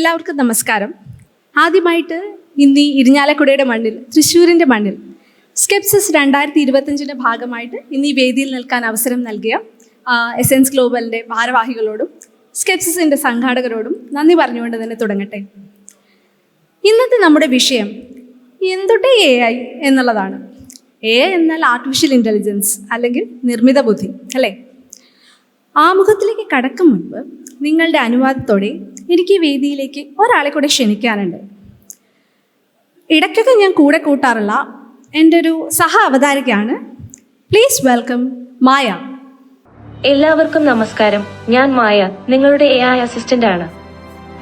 എല്ലാവർക്കും നമസ്കാരം. ആദ്യമായിട്ട് ഇന്ന് ഇരിഞ്ഞാലക്കുടയുടെ മണ്ണിൽ, തൃശ്ശൂരിൻ്റെ മണ്ണിൽ സ്കെപ്സിസ് 2025 ഭാഗമായിട്ട് ഇന്ന് ഈ വേദിയിൽ നിൽക്കാൻ അവസരം നൽകിയ എസെൻസ് ഗ്ലോബലിൻ്റെ ഭാരവാഹികളോടും സ്കെപ്സിസിൻ്റെ സംഘാടകരോടും നന്ദി പറഞ്ഞുകൊണ്ട് തന്നെ തുടങ്ങട്ടെ. ഇന്നത്തെ നമ്മുടെ വിഷയം എന്തുട്ടെ AI എന്നുള്ളതാണ്. AI എന്നാൽ ആർട്ടിഫിഷ്യൽ ഇൻ്റലിജൻസ് അല്ലെങ്കിൽ നിർമ്മിത ബുദ്ധി അല്ലേ? ആമുഖത്തിലേക്ക് കടക്കും മുൻപ് നിങ്ങളുടെ അനുവാദത്തോടെ എനിക്ക് ഈ വേദിയിലേക്ക് ഒരാളെ കൂടെ ക്ഷണിക്കാനുണ്ട്. ഇടയ്ക്കൊക്കെ ഞാൻ കൂടെ കൂട്ടാറുള്ള എൻ്റെ ഒരു സഹ അവതാരികയാണ്. പ്ലീസ് വെൽക്കം മായ. എല്ലാവർക്കും നമസ്കാരം. ഞാൻ മായ, നിങ്ങളുടെ AI അസിസ്റ്റന്റ് ആണ്.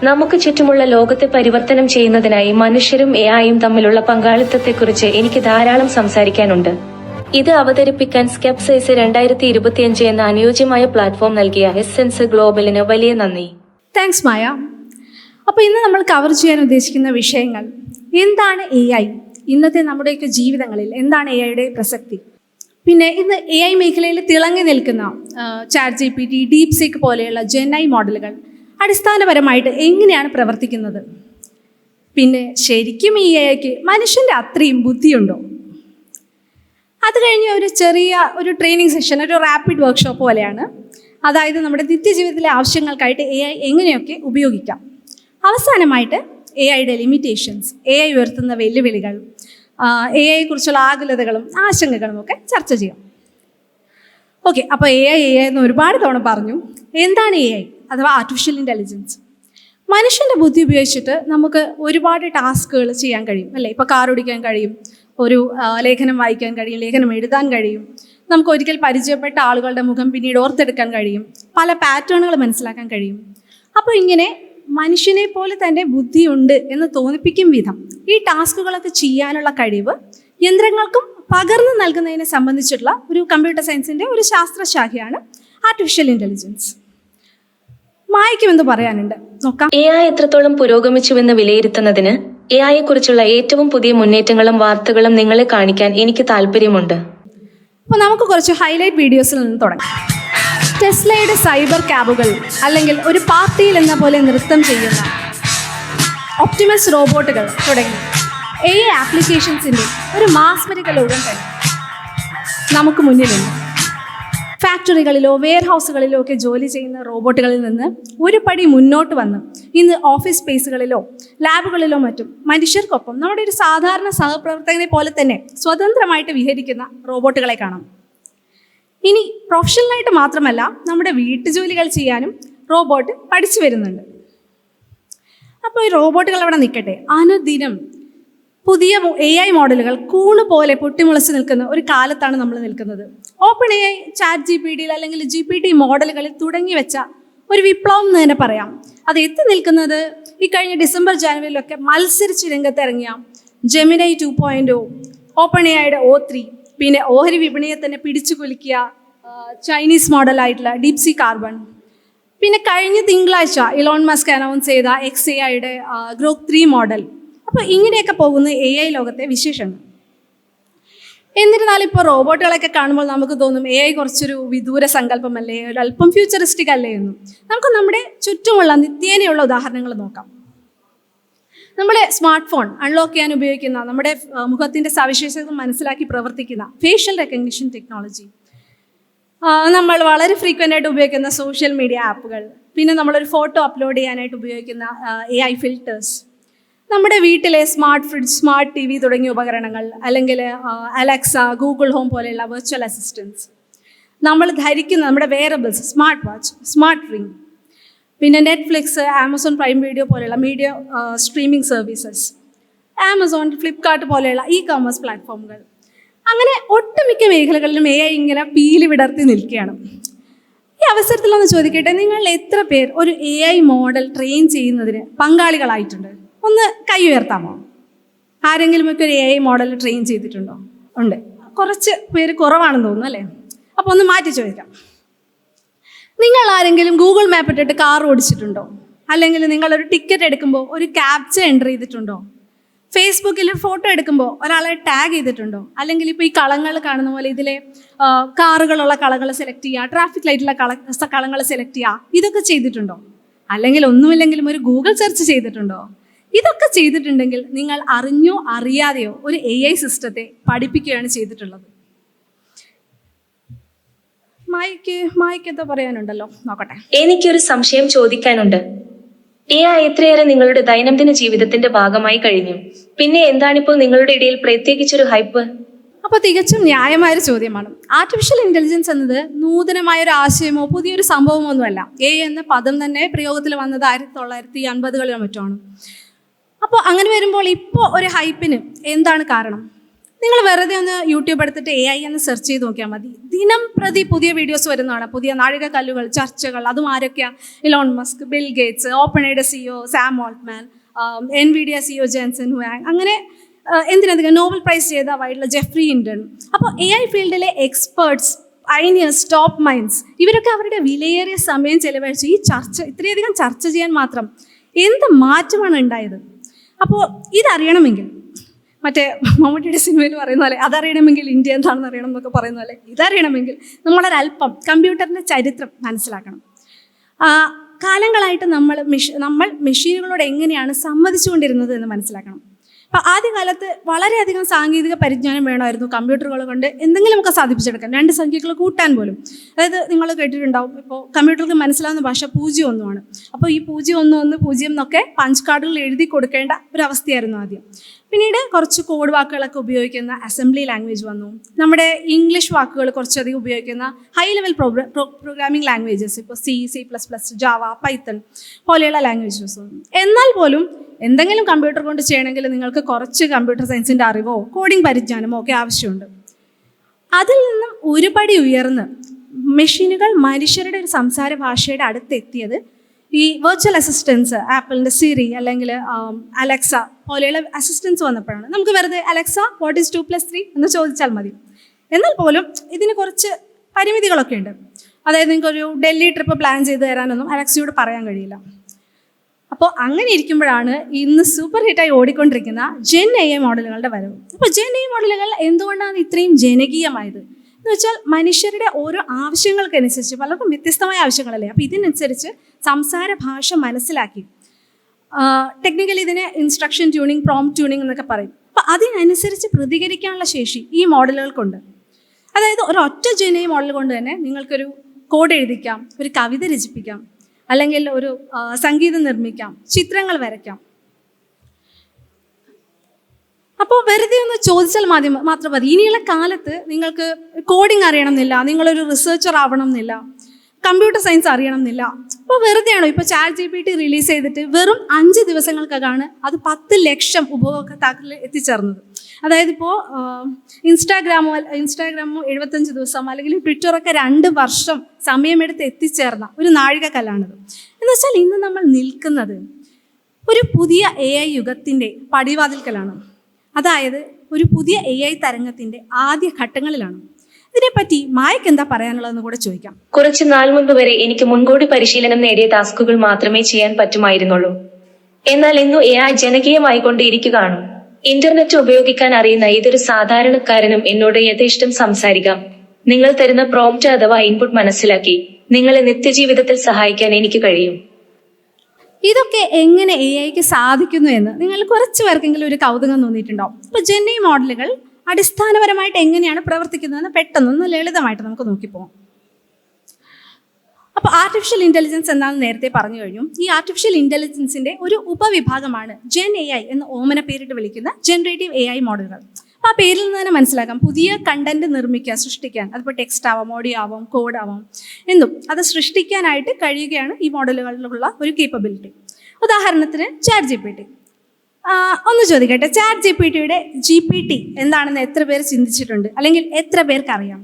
നമുക്ക് ചുറ്റുമുള്ള ലോകത്തെ പരിവർത്തനം ചെയ്യുന്നതിനായി മനുഷ്യരും AIയും തമ്മിലുള്ള പങ്കാളിത്തത്തെക്കുറിച്ച് എനിക്ക് ധാരാളം സംസാരിക്കാനുണ്ട്. ഇത് അവതരിപ്പിക്കാൻ സ്കെപ്സിസ് 2025 എന്ന അനുയോജ്യമായ പ്ലാറ്റ്ഫോം നൽകിയ എസെൻസ് ഗ്ലോബലിന് വലിയ നന്ദി. താങ്ക്സ് മായ. അപ്പോൾ ഇന്ന് നമ്മൾ കവർ ചെയ്യാൻ ഉദ്ദേശിക്കുന്ന വിഷയങ്ങൾ എന്താണ് AI, ഇന്നത്തെ നമ്മുടെയൊക്കെ ജീവിതങ്ങളിൽ എന്താണ് AIയുടെ പ്രസക്തി, പിന്നെ ഇന്ന് AI മേഖലയിൽ തിളങ്ങി നിൽക്കുന്ന ChatGPT, DeepSeek പോലെയുള്ള Gen-AI മോഡലുകൾ അടിസ്ഥാനപരമായിട്ട് എങ്ങനെയാണ് പ്രവർത്തിക്കുന്നത്, പിന്നെ ശരിക്കും ഈ AIക്ക് മനുഷ്യൻ്റെ അത്രയും ബുദ്ധിയുണ്ടോ, അത് കഴിഞ്ഞ് ഒരു ചെറിയ ട്രെയിനിങ് സെഷൻ, ഒരു റാപ്പിഡ് വർക്ക്ഷോപ്പ് പോലെയാണ്. അതായത് നമ്മുടെ നിത്യജീവിതത്തിലെ ആവശ്യങ്ങൾക്കായിട്ട് AI എങ്ങനെയൊക്കെ ഉപയോഗിക്കാം. അവസാനമായിട്ട് AIയുടെ ലിമിറ്റേഷൻസ്, AI ഉയർത്തുന്ന വെല്ലുവിളികൾ, AI കുറിച്ചുള്ള ആകുലതകളും ആശങ്കകളും ഒക്കെ ചർച്ച ചെയ്യാം. ഓക്കെ, അപ്പോൾ AI എന്ന് ഒരുപാട് തവണ പറഞ്ഞു. എന്താണ് AI അഥവാ ആർട്ടിഫിഷ്യൽ ഇൻ്റലിജൻസ്? മനുഷ്യൻ്റെ ബുദ്ധി ഉപയോഗിച്ചിട്ട് നമുക്ക് ഒരുപാട് ടാസ്കുകൾ ചെയ്യാൻ കഴിയും അല്ലേ? ഇപ്പോൾ കാർ ഓടിക്കാൻ കഴിയും, ഒരു ലേഖനം വായിക്കാൻ കഴിയും, ലേഖനം എഴുതാൻ കഴിയും, നമുക്ക് ഒരിക്കൽ പരിചയപ്പെട്ട ആളുകളുടെ മുഖം പിന്നീട് ഓർത്തെടുക്കാൻ കഴിയും, പല പാറ്റേണുകൾ മനസ്സിലാക്കാൻ കഴിയും. അപ്പോൾ ഇങ്ങനെ മനുഷ്യനെ പോലെ തന്നെ ബുദ്ധിയുണ്ട് എന്ന് തോന്നിപ്പിക്കും വിധം ഈ ടാസ്കുകളൊക്കെ ചെയ്യാനുള്ള കഴിവ് യന്ത്രങ്ങൾക്കും പകർന്നു നൽകുന്നതിനെ സംബന്ധിച്ചിട്ടുള്ള ഒരു കമ്പ്യൂട്ടർ സയൻസിൻ്റെ ഒരു ശാസ്ത്രശാഖയാണ് ആർട്ടിഫിഷ്യൽ ഇൻ്റലിജൻസ്. മായ്ക്കും എന്ത് പറയാനുണ്ട് നോക്കാം. AI എത്രത്തോളം പുരോഗമിച്ചുവെന്ന് വിലയിരുത്തുന്നതിന് AI കുറിച്ചുള്ള ഏറ്റവും പുതിയ മുന്നേറ്റങ്ങളും വാർത്തകളും നിങ്ങളെ കാണിക്കാൻ എനിക്ക് താല്പര്യമുണ്ട്. അപ്പോൾ നമുക്ക് കുറച്ച് ഹൈലൈറ്റ് വീഡിയോസിൽ നിന്ന് തുടങ്ങാം. ടെസ്ലയുടെ സൈബർ ക്യാബുകൾ, അല്ലെങ്കിൽ ഒരു പാർട്ടിയിൽ എന്ന പോലെ നൃത്തം ചെയ്യുന്ന ഒപ്റ്റിമസ് റോബോട്ടുകൾ തുടങ്ങി AI ആപ്ലിക്കേഷൻസിൻ്റെ ഒരു മാസ്മരിക ലോകം തന്നെ നമുക്ക് മുന്നിലുണ്ട്. ഫാക്ടറികളിലോ വെയർ ഹൗസുകളിലോ ഒക്കെ ജോലി ചെയ്യുന്ന റോബോട്ടുകളിൽ നിന്ന് ഒരു പടി മുന്നോട്ട് വന്ന് ഇന്ന് ഓഫീസ് സ്പേസുകളിലോ ലാബുകളിലോ മറ്റും മനുഷ്യർക്കൊപ്പം നമ്മുടെ ഒരു സാധാരണ സഹപ്രവർത്തകനെ പോലെ തന്നെ സ്വതന്ത്രമായിട്ട് വിഹരിക്കുന്ന റോബോട്ടുകളെ കാണാം. ഇനി പ്രൊഫഷണലായിട്ട് മാത്രമല്ല, നമ്മുടെ വീട്ടുജോലികൾ ചെയ്യാനും റോബോട്ട് പഠിച്ചു വരുന്നുണ്ട്. അപ്പോൾ ഈ റോബോട്ടുകൾ അവിടെ നിൽക്കട്ടെ, അനുദിനം പുതിയ AI മോഡലുകൾ കൂണ് പോലെ പൊട്ടിമുളച്ച് നിൽക്കുന്ന ഒരു കാലത്താണ് നമ്മൾ നിൽക്കുന്നത്. OpenAI, ChatGPT അല്ലെങ്കിൽ GPT മോഡലുകളിൽ തുടങ്ങി വെച്ച ഒരു വിപ്ലവം എന്ന് തന്നെ പറയാം. അത് എത്തി നിൽക്കുന്നത് ഈ കഴിഞ്ഞ ഡിസംബർ ജനുവരിയിലൊക്കെ മത്സരിച്ച് രംഗത്തിറങ്ങിയ Gemini 2.0, OpenAIയുടെ O3, പിന്നെ ഓഹരി വിപണിയെ തന്നെ പിടിച്ചു കുലുക്കിയ ചൈനീസ് മോഡലായിട്ടുള്ള DeepSeek കാർബൺ, പിന്നെ കഴിഞ്ഞ തിങ്കളാഴ്ച ഇലോൺ മസ്ക് അനൗൺസ് ചെയ്ത XAIയുടെ Grok 3 മോഡൽ. അപ്പോൾ ഇങ്ങനെയൊക്കെ പോകുന്ന AI ലോകത്തെ വിശേഷങ്ങൾ. എന്നിരുന്നാലും ഇപ്പോൾ റോബോട്ടുകളൊക്കെ കാണുമ്പോൾ നമുക്ക് തോന്നും AI കുറച്ചൊരു വിദൂര സങ്കല്പമല്ലേ, ഒരു അല്പം ഫ്യൂച്ചറിസ്റ്റിക് അല്ലേ എന്നും. നമുക്ക് നമ്മുടെ ചുറ്റുമുള്ള നിത്യേനയുള്ള ഉദാഹരണങ്ങൾ നോക്കാം. നമ്മുടെ സ്മാർട്ട് ഫോൺ അൺലോക്ക് ചെയ്യാൻ ഉപയോഗിക്കുന്ന, നമ്മുടെ മുഖത്തിൻ്റെ സവിശേഷതകൾ മനസ്സിലാക്കി പ്രവർത്തിക്കുന്ന ഫേഷ്യൽ റെക്കഗ്നിഷൻ ടെക്നോളജി, നമ്മൾ വളരെ ഫ്രീക്വൻ്റ് ആയിട്ട് ഉപയോഗിക്കുന്ന സോഷ്യൽ മീഡിയ ആപ്പുകൾ, പിന്നെ നമ്മളൊരു ഫോട്ടോ അപ്ലോഡ് ചെയ്യാനായിട്ട് ഉപയോഗിക്കുന്ന AI ഫിൽറ്റേഴ്സ്, നമ്മുടെ വീട്ടിലെ സ്മാർട്ട് ഫ്രിഡ്ജ്, സ്മാർട്ട് TV തുടങ്ങിയ ഉപകരണങ്ങൾ, അല്ലെങ്കിൽ അലക്സ, ഗൂഗിൾ ഹോം പോലെയുള്ള വെർച്വൽ അസിസ്റ്റൻസ്, നമ്മൾ ധരിക്കുന്ന നമ്മുടെ വെയറബിൾസ്, സ്മാർട്ട് വാച്ച്, സ്മാർട്ട് റിംഗ്, പിന്നെ നെറ്റ്ഫ്ലിക്സ്, ആമസോൺ പ്രൈം വീഡിയോ പോലെയുള്ള media streaming services, Amazon, Flipkart പോലെയുള്ള e-commerce പ്ലാറ്റ്ഫോമുകൾ, അങ്ങനെ ഒട്ടുമിക്ക മേഖലകളിലും AI ഇങ്ങനെ പീലി വിടർത്തി നിൽക്കുകയാണ്. ഈ അവസരത്തിലൊന്ന് ചോദിക്കട്ടെ, നിങ്ങൾ എത്ര പേർ ഒരു AI മോഡൽ ട്രെയിൻ ചെയ്യുന്നതിന് പങ്കാളികളായിട്ടുണ്ട്? ഒന്ന് കൈ ഉയർത്താമോ? ആരെങ്കിലുമൊക്കെ ഒരു AI മോഡൽ ട്രെയിൻ ചെയ്തിട്ടുണ്ടോ? ഉണ്ട്. കുറച്ച് പേര് കുറവാണെന്ന് തോന്നുന്നു അല്ലേ? അപ്പോൾ ഒന്ന് മാറ്റി ചോദിക്കാം. നിങ്ങൾ ആരെങ്കിലും ഗൂഗിൾ മാപ്പ് ഇട്ടിട്ട് കാർ ഓടിച്ചിട്ടുണ്ടോ? അല്ലെങ്കിൽ നിങ്ങളൊരു ടിക്കറ്റ് എടുക്കുമ്പോൾ ഒരു ക്യാപ്ച എൻ്റർ ചെയ്തിട്ടുണ്ടോ? ഫേസ്ബുക്കിൽ ഫോട്ടോ എടുക്കുമ്പോൾ ഒരാളെ ടാഗ് ചെയ്തിട്ടുണ്ടോ? അല്ലെങ്കിൽ ഇപ്പോൾ ഈ കളങ്ങൾ കാണുന്ന പോലെ ഇതിലെ കാറുകളുള്ള കളങ്ങൾ സെലക്ട് ചെയ്യുക, ട്രാഫിക് ലൈറ്റുള്ള കളങ്ങൾ സെലക്ട് ചെയ്യുക, ഇതൊക്കെ ചെയ്തിട്ടുണ്ടോ? അല്ലെങ്കിൽ ഒന്നുമില്ലെങ്കിലും ഒരു ഗൂഗിൾ സെർച്ച് ചെയ്തിട്ടുണ്ടോ? ഇതൊക്കെ ചെയ്തിട്ടുണ്ടെങ്കിൽ നിങ്ങൾ അറിഞ്ഞോ അറിയാതെയോ ഒരു AI സിസ്റ്റത്തെ പഠിപ്പിക്കുകയാണ് ചെയ്തിട്ടുള്ളത്. മായ്ക്ക് എന്താ പറയാനുണ്ടല്ലോ, നോക്കട്ടെ. എനിക്കൊരു സംശയം ചോദിക്കാനുണ്ട്. AI എത്രയേറെ നിങ്ങളുടെ ദൈനംദിന ജീവിതത്തിന്റെ ഭാഗമായി കഴിഞ്ഞു. പിന്നെ എന്താണിപ്പോൾ നിങ്ങളുടെ ഇടയിൽ പ്രത്യേകിച്ചൊരു ഹൈപ്പ്? അപ്പോൾ തികച്ചും ന്യായമായൊരു ചോദ്യമാണ്. ആർട്ടിഫിഷ്യൽ ഇൻ്റലിജൻസ് എന്നത് നൂതനമായൊരു ആശയമോ പുതിയൊരു സംഭവമോ ഒന്നുമല്ല. AI എന്ന പദം തന്നെ പ്രയോഗത്തിൽ വന്നത് 1950-കളിലോ മറ്റുമാണ്. അപ്പോൾ അങ്ങനെ വരുമ്പോൾ ഇപ്പോൾ ഒരു ഹൈപ്പിന് എന്താണ് കാരണം? നിങ്ങൾ വെറുതെ ഒന്ന് യൂട്യൂബ് എടുത്തിട്ട് AI എന്ന് സെർച്ച് ചെയ്ത് നോക്കിയാൽ മതി. ദിനം പ്രതി പുതിയ വീഡിയോസ് വരുന്നതാണ്, പുതിയ നാഴികക്കല്ലുകൾ, ചർച്ചകൾ. അതും ആരൊക്കെയാണ്? ഇലോൺ മസ്ക്, ബിൽ ഗേറ്റ്സ്, ഓപ്പൺഐയുടെ CEO Sam Altman, NVIDIA CEO Jensen Huang, അങ്ങനെ എന്തിനധികം നോബൽ പ്രൈസ് ജേതാവായിട്ടുള്ള ജെഫ്രി ഹിൻഡൺ. അപ്പോൾ AI ഫീൽഡിലെ എക്സ്പേർട്സ്, പയനിയേഴ്സ്, ടോപ്പ് മൈൻഡ്സ്, ഇവരൊക്കെ അവരുടെ വിലയേറിയ സമയം ചെലവഴിച്ച് ഈ ഇത്രയധികം ചർച്ച ചെയ്യാൻ മാത്രം എന്ത് മാറ്റമാണ് ഉണ്ടായത്? അപ്പോൾ ഇതറിയണമെങ്കിൽ, മറ്റേ മമ്മൂട്ടിയുടെ സിനിമയിൽ പറയുന്ന പോലെ അതറിയണമെങ്കിൽ ഇന്ത്യ എന്താണെന്ന് അറിയണം എന്നൊക്കെ പറയുന്ന പോലെ ഇതറിയണമെങ്കിൽ നമ്മളൊരല്പം കമ്പ്യൂട്ടറിൻ്റെ ചരിത്രം മനസ്സിലാക്കണം. കാലങ്ങളായിട്ട് നമ്മൾ മെഷീനുകളോട് എങ്ങനെയാണ് സംവദിച്ചുകൊണ്ടിരുന്നത് എന്ന് മനസ്സിലാക്കണം. അപ്പോൾ ആദ്യകാലത്ത് വളരെയധികം സാങ്കേതിക പരിജ്ഞാനം വേണമായിരുന്നു കമ്പ്യൂട്ടറുകൾ കൊണ്ട് എന്തെങ്കിലുമൊക്കെ സാധിപ്പിച്ചെടുക്കാൻ, 2 സംഖ്യകൾ കൂട്ടാൻ പോലും. അതായത് നിങ്ങൾ കേട്ടിട്ടുണ്ടാവും, ഇപ്പോൾ കമ്പ്യൂട്ടർക്ക് മനസ്സിലാവുന്ന ഭാഷ 0 1 ആണ്. അപ്പോൾ ഈ 0 1 1 0 എന്നൊക്കെ പഞ്ച് കാർഡുകൾ എഴുതി കൊടുക്കേണ്ട ഒരവസ്ഥയായിരുന്നു ആദ്യം. പിന്നീട് കുറച്ച് കോഡ് വാക്കുകളൊക്കെ ഉപയോഗിക്കുന്ന അസംബ്ലി ലാംഗ്വേജ് വന്നു. നമ്മുടെ ഇംഗ്ലീഷ് വാക്കുകൾ കുറച്ചധികം ഉപയോഗിക്കുന്ന ഹൈ ലെവൽ പ്രോഗ്രാമിംഗ് ലാംഗ്വേജസ്, ഇപ്പോൾ C++, ജാവ, പൈത്തൺ പോലെയുള്ള ലാംഗ്വേജസ് വന്നു. എന്നാൽ പോലും എന്തെങ്കിലും കമ്പ്യൂട്ടർ കൊണ്ട് ചെയ്യണമെങ്കിൽ നിങ്ങൾക്ക് കുറച്ച് കമ്പ്യൂട്ടർ സയൻസിൻ്റെ അറിവോ കോഡിംഗ് പരിജ്ഞാനമോ ഒക്കെ ആവശ്യമുണ്ട്. അതിൽ നിന്നും ഒരുപടി ഉയർന്ന് മെഷീനുകൾ മനുഷ്യരുടെ ഒരു സംസാര ഭാഷയുടെ അടുത്തെത്തിയത് ഈ വെർച്വൽ അസിസ്റ്റൻസ്, ആപ്പിളിൻ്റെ സിരി അല്ലെങ്കിൽ അലക്സ പോലെയുള്ള അസിസ്റ്റൻസ് വന്നപ്പോഴാണ്. നമുക്ക് വെറുതെ അലക്സ വാട്ട് ഈസ് 2+3 എന്ന് ചോദിച്ചാൽ മതി. എന്നാൽ പോലും ഇതിന് കുറച്ച് പരിമിതികളൊക്കെ ഉണ്ട്. അതായത് നിങ്ങൾക്കൊരു ഡൽഹി ട്രിപ്പ് പ്ലാൻ ചെയ്ത് തരാനൊന്നും അലക്സയോട് പറയാൻ കഴിയില്ല. അപ്പോൾ അങ്ങനെ ഇരിക്കുമ്പോഴാണ് ഇന്ന് സൂപ്പർ ഹിറ്റായി ഓടിക്കൊണ്ടിരിക്കുന്ന ജെൻ AI മോഡലുകളുടെ വരവ്. അപ്പോൾ ജെൻ AI മോഡലുകൾ എന്തുകൊണ്ടാണ് ഇത്രയും ജനകീയമായത് എന്ന് വെച്ചാൽ, മനുഷ്യരുടെ ഓരോ ആവശ്യങ്ങൾക്കനുസരിച്ച്, പലർക്കും വ്യത്യസ്തമായ ആവശ്യങ്ങളല്ലേ, അപ്പോൾ ഇതിനനുസരിച്ച് സംസാര ഭാഷ മനസ്സിലാക്കി, ടെക്നിക്കലി ഇതിനെ ഇൻസ്ട്രക്ഷൻ ട്യൂണിങ്, പ്രോംപ്റ്റ് ട്യൂണിങ് എന്നൊക്കെ പറയും. അപ്പോൾ അതിനനുസരിച്ച് പ്രതികരിക്കാനുള്ള ശേഷി ഈ മോഡലുകൾക്കുണ്ട്. അതായത് ഒരൊറ്റ ജെൻ AI മോഡൽ കൊണ്ട് തന്നെ നിങ്ങൾക്കൊരു കോഡ് എഴുതിക്കാം, ഒരു കവിത രചിപ്പിക്കാം, അല്ലെങ്കിൽ ഒരു സംഗീതം നിർമ്മിക്കാം, ചിത്രങ്ങൾ വരയ്ക്കാം. അപ്പോൾ വെറുതെ ഒന്ന് ചോദിച്ചാൽ മാത്രം മതി. ഇനിയുള്ള കാലത്ത് നിങ്ങൾക്ക് കോഡിങ് അറിയണം എന്നില്ല, നിങ്ങളൊരു റിസർച്ചർ ആവണം എന്നില്ല, കമ്പ്യൂട്ടർ സയൻസ് അറിയണം എന്നില്ല. അപ്പോൾ വെറുതെയാണോ ഇപ്പോൾ ChatGPT റിലീസ് ചെയ്തിട്ട് വെറും 5 ദിവസങ്ങൾക്കാണ് അത് 10 ലക്ഷം ഉപഭോക്താക്കളിൽ എത്തിച്ചേർന്നത്. അതായത് ഇപ്പോൾ ഇൻസ്റ്റാഗ്രാമോ 75 ദിവസം, അല്ലെങ്കിൽ ട്വിറ്ററൊക്കെ 2 വർഷം സമയമെടുത്ത് എത്തിച്ചേർന്ന ഒരു നാഴികക്കല്ലാണിത്. എന്ന് വെച്ചാൽ ഇന്ന് നമ്മൾ നിൽക്കുന്നത് ഒരു പുതിയ AI യുഗത്തിൻ്റെ പടിവാതിൽക്കലാണ്. അതായത് ഒരു പുതിയ AI തരംഗത്തിൻ്റെ ആദ്യ ഘട്ടങ്ങളിലാണ്. ഇതിനെപ്പറ്റി മായ്ക്ക് എന്താ പറയാനുള്ളതെന്ന് കൂടെ ചോദിക്കാം. കുറച്ച് നാൾ മുൻപ് വരെ എനിക്ക് മുൻകൂട്ടി പരിശീലനം നേടിയ ടാസ്കുകൾ മാത്രമേ ചെയ്യാൻ പറ്റുമായിരുന്നുള്ളൂ. എന്നാൽ ഇന്നു AI ജനകീയമായിക്കൊണ്ടിരിക്കുകയാണ്. ഇന്റർനെറ്റ് ഉപയോഗിക്കാൻ അറിയുന്ന ഏതൊരു സാധാരണക്കാരനും എന്നോട് യഥേഷ്ടം സംസാരിക്കാം. നിങ്ങൾ തരുന്ന പ്രോംപ്റ്റ് അഥവാ ഇൻപുട്ട് മനസ്സിലാക്കി നിങ്ങളെ നിത്യജീവിതത്തിൽ സഹായിക്കാൻ എനിക്ക് കഴിയും. ഇതൊക്കെ എങ്ങനെ AIക്ക് സാധിക്കുന്നു എന്ന് നിങ്ങൾ കുറച്ച് പേർക്കെങ്കിലും ഒരു കൗതുകം തോന്നിയിട്ടുണ്ടാവും. ഇപ്പോൾ ജെൻ AI മോഡലുകൾ അടിസ്ഥാനപരമായിട്ട് എങ്ങനെയാണ് പ്രവർത്തിക്കുന്നതെന്ന് പെട്ടെന്നൊന്ന് ലളിതമായിട്ട് നമുക്ക് നോക്കിപ്പോകാം. അപ്പോൾ ആർട്ടിഫിഷ്യൽ ഇൻ്റലിജൻസ് എന്താണെന്ന് നേരത്തെ പറഞ്ഞു കഴിഞ്ഞു. ഈ ആർട്ടിഫിഷ്യൽ ഇൻ്റലിജൻസിൻ്റെ ഒരു ഉപവിഭാഗമാണ് ജെൻ AI എന്ന് ഓമന പേരിട്ട് വിളിക്കുന്ന ജനറേറ്റീവ് AI മോഡലുകൾ. അപ്പോൾ ആ പേരിൽ നിന്ന് തന്നെ മനസ്സിലാക്കാം, പുതിയ കണ്ടന്റ് നിർമ്മിക്കാൻ, സൃഷ്ടിക്കാൻ, അതിപ്പോൾ ടെക്സ്റ്റ് ആവാം, ഓഡിയോ ആവാം, കോഡ് ആവാം, എന്തും അത് സൃഷ്ടിക്കാനായിട്ട് കഴിയുകയാണ് ഈ മോഡലുകളിലുള്ള ഒരു കേപ്പബിലിറ്റി. ഉദാഹരണത്തിന് ChatGPT. ഒന്ന് ചോദിക്കട്ടെ, ChatGPTയുടെ GPT എന്താണെന്ന് എത്ര പേർ ചിന്തിച്ചിട്ടുണ്ട്, അല്ലെങ്കിൽ എത്ര പേർക്ക് അറിയാം?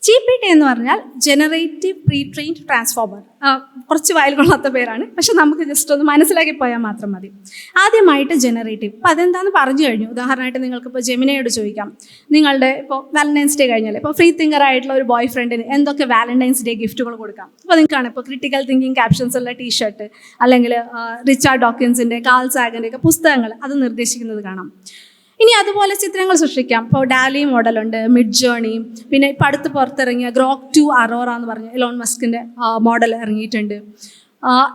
GPT എന്ന് പറഞ്ഞാൽ ജനറേറ്റീവ് പ്രീ ട്രെയിൻഡ് ട്രാൻസ്ഫോമർ. കുറച്ച് വായിൽ കൊള്ളാത്ത പേരാണ്, പക്ഷെ നമുക്ക് ജസ്റ്റ് ഒന്ന് മനസ്സിലാക്കി പോയാൽ മാത്രം മതി. ആദ്യമായിട്ട് ജനറേറ്റീവ്. അപ്പോൾ അതെന്താണെന്ന് പറഞ്ഞു കഴിഞ്ഞു. ഉദാഹരണമായിട്ട് നിങ്ങൾക്കിപ്പോൾ ജെമിനയോട് ചോദിക്കാം, നിങ്ങളുടെ ഇപ്പോൾ വാലന്റൈൻസ് ഡേ കഴിഞ്ഞാൽ ഇപ്പോൾ ഫ്രീ തിങ്കർ ആയിട്ടുള്ള ഒരു ബോയ് ഫ്രണ്ടിന് എന്തൊക്കെ വാലന്റൈൻസ് ഡേ ഗിഫ്റ്റുകൾ കൊടുക്കാം. അപ്പോൾ നിങ്ങൾക്കാണ് ഇപ്പോൾ ക്രിട്ടിക്കൽ തിങ്കിങ് ക്യാപ്ഷൻസ് ഉള്ള ടീഷർട്ട്, അല്ലെങ്കിൽ റിച്ചാർഡ് ഡോക്കിൻസിൻ്റെ, കാൾ സാഗൻ്റെ ഒക്കെ പുസ്തകങ്ങൾ അത് നിർദ്ദേശിക്കുന്നത് കാണാം. ഇനി അതുപോലെ ചിത്രങ്ങൾ സൃഷ്ടിക്കാം. ഇപ്പോൾ ഡാലി മോഡലുണ്ട്, മിഡ് ജേർണി, പിന്നെ ഇപ്പോൾ അടുത്ത് പുറത്തിറങ്ങിയ ഗ്രോക്ക് 2 അറോറ എന്ന് പറഞ്ഞ ഇലോൺ മസ്കിൻ്റെ മോഡൽ ഇറങ്ങിയിട്ടുണ്ട്.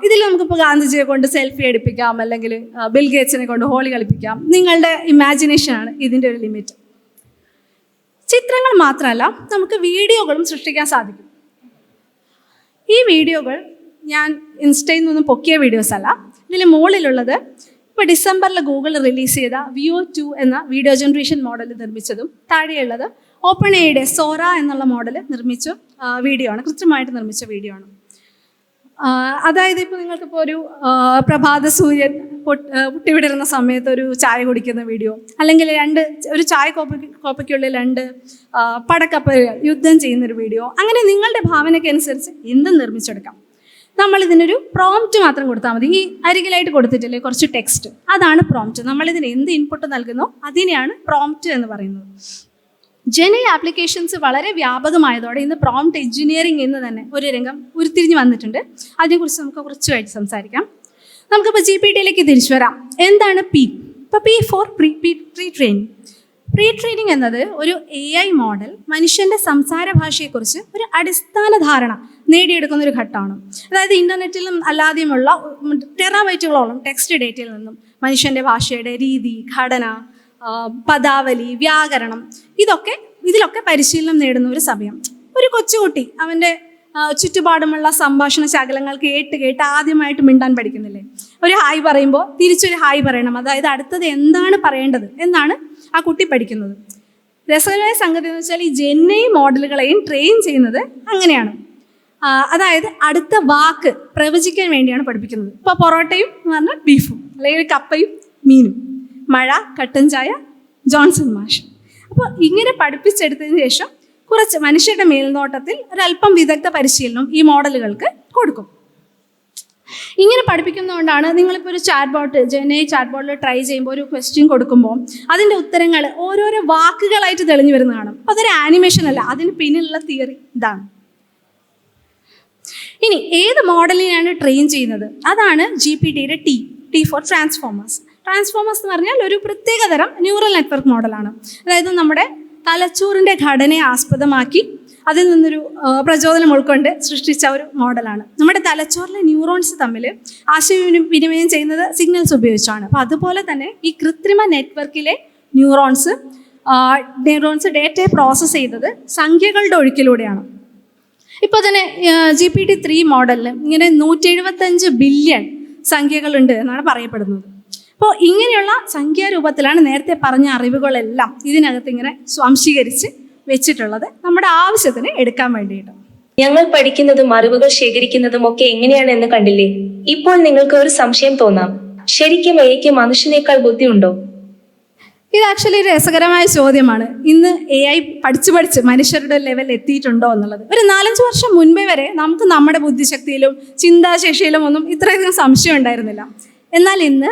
ഇതിൽ നമുക്കിപ്പോൾ ഗാന്ധിജിയെ കൊണ്ട് സെൽഫി എടുപ്പിക്കാം, അല്ലെങ്കിൽ ബിൽ ഗേറ്റ്സിനെ കൊണ്ട് ഹോളി കളിപ്പിക്കാം. നിങ്ങളുടെ ഇമാജിനേഷനാണ് ഇതിൻ്റെ ഒരു ലിമിറ്റ്. ചിത്രങ്ങൾ മാത്രമല്ല, നമുക്ക് വീഡിയോകളും സൃഷ്ടിക്കാൻ സാധിക്കും. ഈ വീഡിയോകൾ ഞാൻ ഇൻസ്റ്റയിൽ നിന്നും പൊക്കിയ വീഡിയോസ് അല്ല. ഇതിൽ മുകളിലുള്ളത് ഇപ്പോൾ ഡിസംബറിൽ ഗൂഗിൾ റിലീസ് ചെയ്ത VO2 എന്ന വീഡിയോ ജനറേഷൻ മോഡൽ നിർമ്മിച്ചതും, താഴെയുള്ളത് ഓപ്പൺ എയുടെ സോറ എന്നുള്ള മോഡൽ നിർമ്മിച്ച വീഡിയോ ആണ്, കൃത്യമായിട്ട് നിർമ്മിച്ച വീഡിയോ ആണ്. അതായത് ഇപ്പോൾ നിങ്ങൾക്കിപ്പോൾ ഒരു പ്രഭാത സൂര്യൻ പൊട്ടിവിടരുന്ന സമയത്ത് ഒരു ചായ കുടിക്കുന്ന വീഡിയോ, അല്ലെങ്കിൽ ഒരു ചായ കോപ്പയ്ക്കുള്ളിൽ 2 പടക്കപ്പലുകൾ യുദ്ധം ചെയ്യുന്നൊരു വീഡിയോ, അങ്ങനെ നിങ്ങളുടെ ഭാവനയ്ക്ക് അനുസരിച്ച് എന്തും നിർമ്മിച്ചെടുക്കാം. നമ്മളിതിനൊരു പ്രോംപ്റ്റ് മാത്രം കൊടുത്താൽ മതി. ഈ അരികിലായിട്ട് കൊടുത്തിട്ടില്ലേ കുറച്ച് ടെക്സ്റ്റ്, അതാണ് പ്രോംപ്റ്റ്. നമ്മളിതിന് എന്ത് ഇൻപുട്ട് നൽകുന്നോ അതിനെയാണ് പ്രോംപ്റ്റ് എന്ന് പറയുന്നത്. ജെനൈ ആപ്ലിക്കേഷൻസ് വളരെ വ്യാപകമായതോടെ ഇന്ന് പ്രോംപ്റ്റ് എഞ്ചിനീയറിംഗ് എന്ന് തന്നെ ഒരു രംഗം ഉരുത്തിരിഞ്ഞ് വന്നിട്ടുണ്ട്. അതിനെക്കുറിച്ച് നമുക്ക് കുറച്ചുമായിട്ട് സംസാരിക്കാം. നമുക്കിപ്പോൾ GPT-യിലേക്ക് തിരിച്ചു വരാം. എന്താണ് P? ഇപ്പോൾ P four pre training. Pre training എന്നത് ഒരു AI മോഡൽ മനുഷ്യൻ്റെ സംസാര ഭാഷയെക്കുറിച്ച് ഒരു അടിസ്ഥാന ധാരണ നേടിയെടുക്കുന്ന ഒരു ഘട്ടമാണ്. അതായത് ഇൻ്റർനെറ്റിലും അല്ലാതെയുമുള്ള ടെറാബൈറ്റുകളോളം ടെക്സ്റ്റ് ഡേറ്റയിൽ നിന്നും മനുഷ്യൻ്റെ ഭാഷയുടെ രീതി, ഘടന, പദാവലി, വ്യാകരണം ഇതിലൊക്കെ പരിശീലനം നേടുന്ന ഒരു സമയം. ഒരു കൊച്ചുകുട്ടി അവൻ്റെ ചുറ്റുപാടുമുള്ള സംഭാഷണ ശകലങ്ങൾ കേട്ട് ആദ്യമായിട്ട് മിണ്ടാൻ പഠിക്കുന്നില്ലേ? ഒരു ഹായ് പറയുമ്പോൾ തിരിച്ചൊരു ഹായ് പറയണം. അതായത് അടുത്തത് എന്താണ് പറയേണ്ടത് എന്നാണ് ആ കുട്ടി പഠിക്കുന്നത്. രസകരമായ സംഗതി എന്ന് വെച്ചാൽ ഈ ജെനൈ മോഡലുകളെയും ട്രെയിൻ ചെയ്യുന്നത് അങ്ങനെയാണ്. അതായത് അടുത്ത വാക്ക് പ്രവചിക്കാൻ വേണ്ടിയാണ് പഠിപ്പിക്കുന്നത്. ഇപ്പോൾ പൊറോട്ടയും എന്ന് പറഞ്ഞാൽ ബീഫും, അല്ലെങ്കിൽ കപ്പയും മീനും, മഴ, കട്ടൻ ചായ, ജോൺസൺ മാഷ്. അപ്പോൾ ഇങ്ങനെ പഠിപ്പിച്ചെടുത്തതിന് ശേഷം കുറച്ച് മനുഷ്യരുടെ മേൽനോട്ടത്തിൽ ഒരല്പം വിദഗ്ധ പരിശീലനം ഈ മോഡലുകൾക്ക് കൊടുക്കും. ഇങ്ങനെ പഠിപ്പിക്കുന്നതുകൊണ്ടാണ് നിങ്ങളിപ്പോൾ ഒരു ജെനൈ ചാറ്റ് ബോട്ടിൽ ട്രൈ ചെയ്യുമ്പോൾ ഒരു ക്വസ്റ്റ്യൻ കൊടുക്കുമ്പോൾ അതിൻ്റെ ഉത്തരങ്ങൾ ഓരോരോ വാക്കുകളായിട്ട് തെളിഞ്ഞു വരുന്ന കാണും. അപ്പോൾ അതൊരു ആനിമേഷൻ അല്ല, അതിന് പിന്നിലുള്ള തിയറി ഇതാണ്. ഇനി ഏത് മോഡലിനെയാണ് ട്രെയിൻ ചെയ്യുന്നത്? അതാണ് GPT-യുടെ T ഫോർ ട്രാൻസ്ഫോമേഴ്സ്. ട്രാൻസ്ഫോമേഴ്സ് എന്ന് പറഞ്ഞാൽ ഒരു പ്രത്യേകതരം ന്യൂറൽ നെറ്റ്വർക്ക് മോഡലാണ്. അതായത് നമ്മുടെ തലച്ചോറിൻ്റെ ഘടനയെ ആസ്പദമാക്കി അതിൽ നിന്നൊരു പ്രചോദനം ഉൾക്കൊണ്ട് സൃഷ്ടിച്ച ഒരു മോഡലാണ്. നമ്മുടെ തലച്ചോറിലെ ന്യൂറോൺസ് തമ്മിൽ ആശയവിനിമയം ചെയ്യുന്നത് സിഗ്നൽസ് ഉപയോഗിച്ചാണ്. അപ്പോൾ അതുപോലെ തന്നെ ഈ കൃത്രിമ നെറ്റ്വർക്കിലെ ന്യൂറോൺസ് ഡേറ്റയെ പ്രോസസ്സ് ചെയ്തത് സംഖ്യകളുടെ ഒഴുക്കിലൂടെയാണ്. ഇപ്പോൾ തന്നെ GPT-3 മോഡലിൽ ഇങ്ങനെ 175 ബില്യൺ സംഖ്യകളുണ്ട് എന്നാണ് പറയപ്പെടുന്നത്. അപ്പോൾ ഇങ്ങനെയുള്ള സംഖ്യാരൂപത്തിലാണ് നേരത്തെ പറഞ്ഞ അറിവുകളെല്ലാം ഇതിനകത്ത് ഇങ്ങനെ സ്വാംശീകരിച്ച് വെച്ചിട്ടുള്ളത്, നമ്മുടെ ആവശ്യത്തിന് എടുക്കാൻ വേണ്ടിയിട്ട്. ഞങ്ങൾ പഠിക്കുന്നതും അറിവുകൾ ശേഖരിക്കുന്നതും ഒക്കെ എങ്ങനെയാണെന്ന് കണ്ടില്ലേ? ഇപ്പോൾ നിങ്ങൾക്ക് ഒരു സംശയം തോന്നാം, ശരിക്കും എയ്ക്ക് മനുഷ്യനേക്കാൾ ബുദ്ധിയുണ്ടോ? ഇത് ആക്ച്വലി ഒരു രസകരമായ ചോദ്യമാണ്. ഇന്ന് AI പഠിച്ച് മനുഷ്യരുടെ ലെവൽ എത്തിയിട്ടുണ്ടോ എന്നുള്ളത്. ഒരു 4-5 വർഷം മുൻപേ വരെ നമുക്ക് നമ്മുടെ ബുദ്ധിശക്തിയിലും ചിന്താശേഷിയിലും ഒന്നും ഇത്രയധികം സംശയം ഉണ്ടായിരുന്നില്ല. എന്നാൽ ഇന്ന്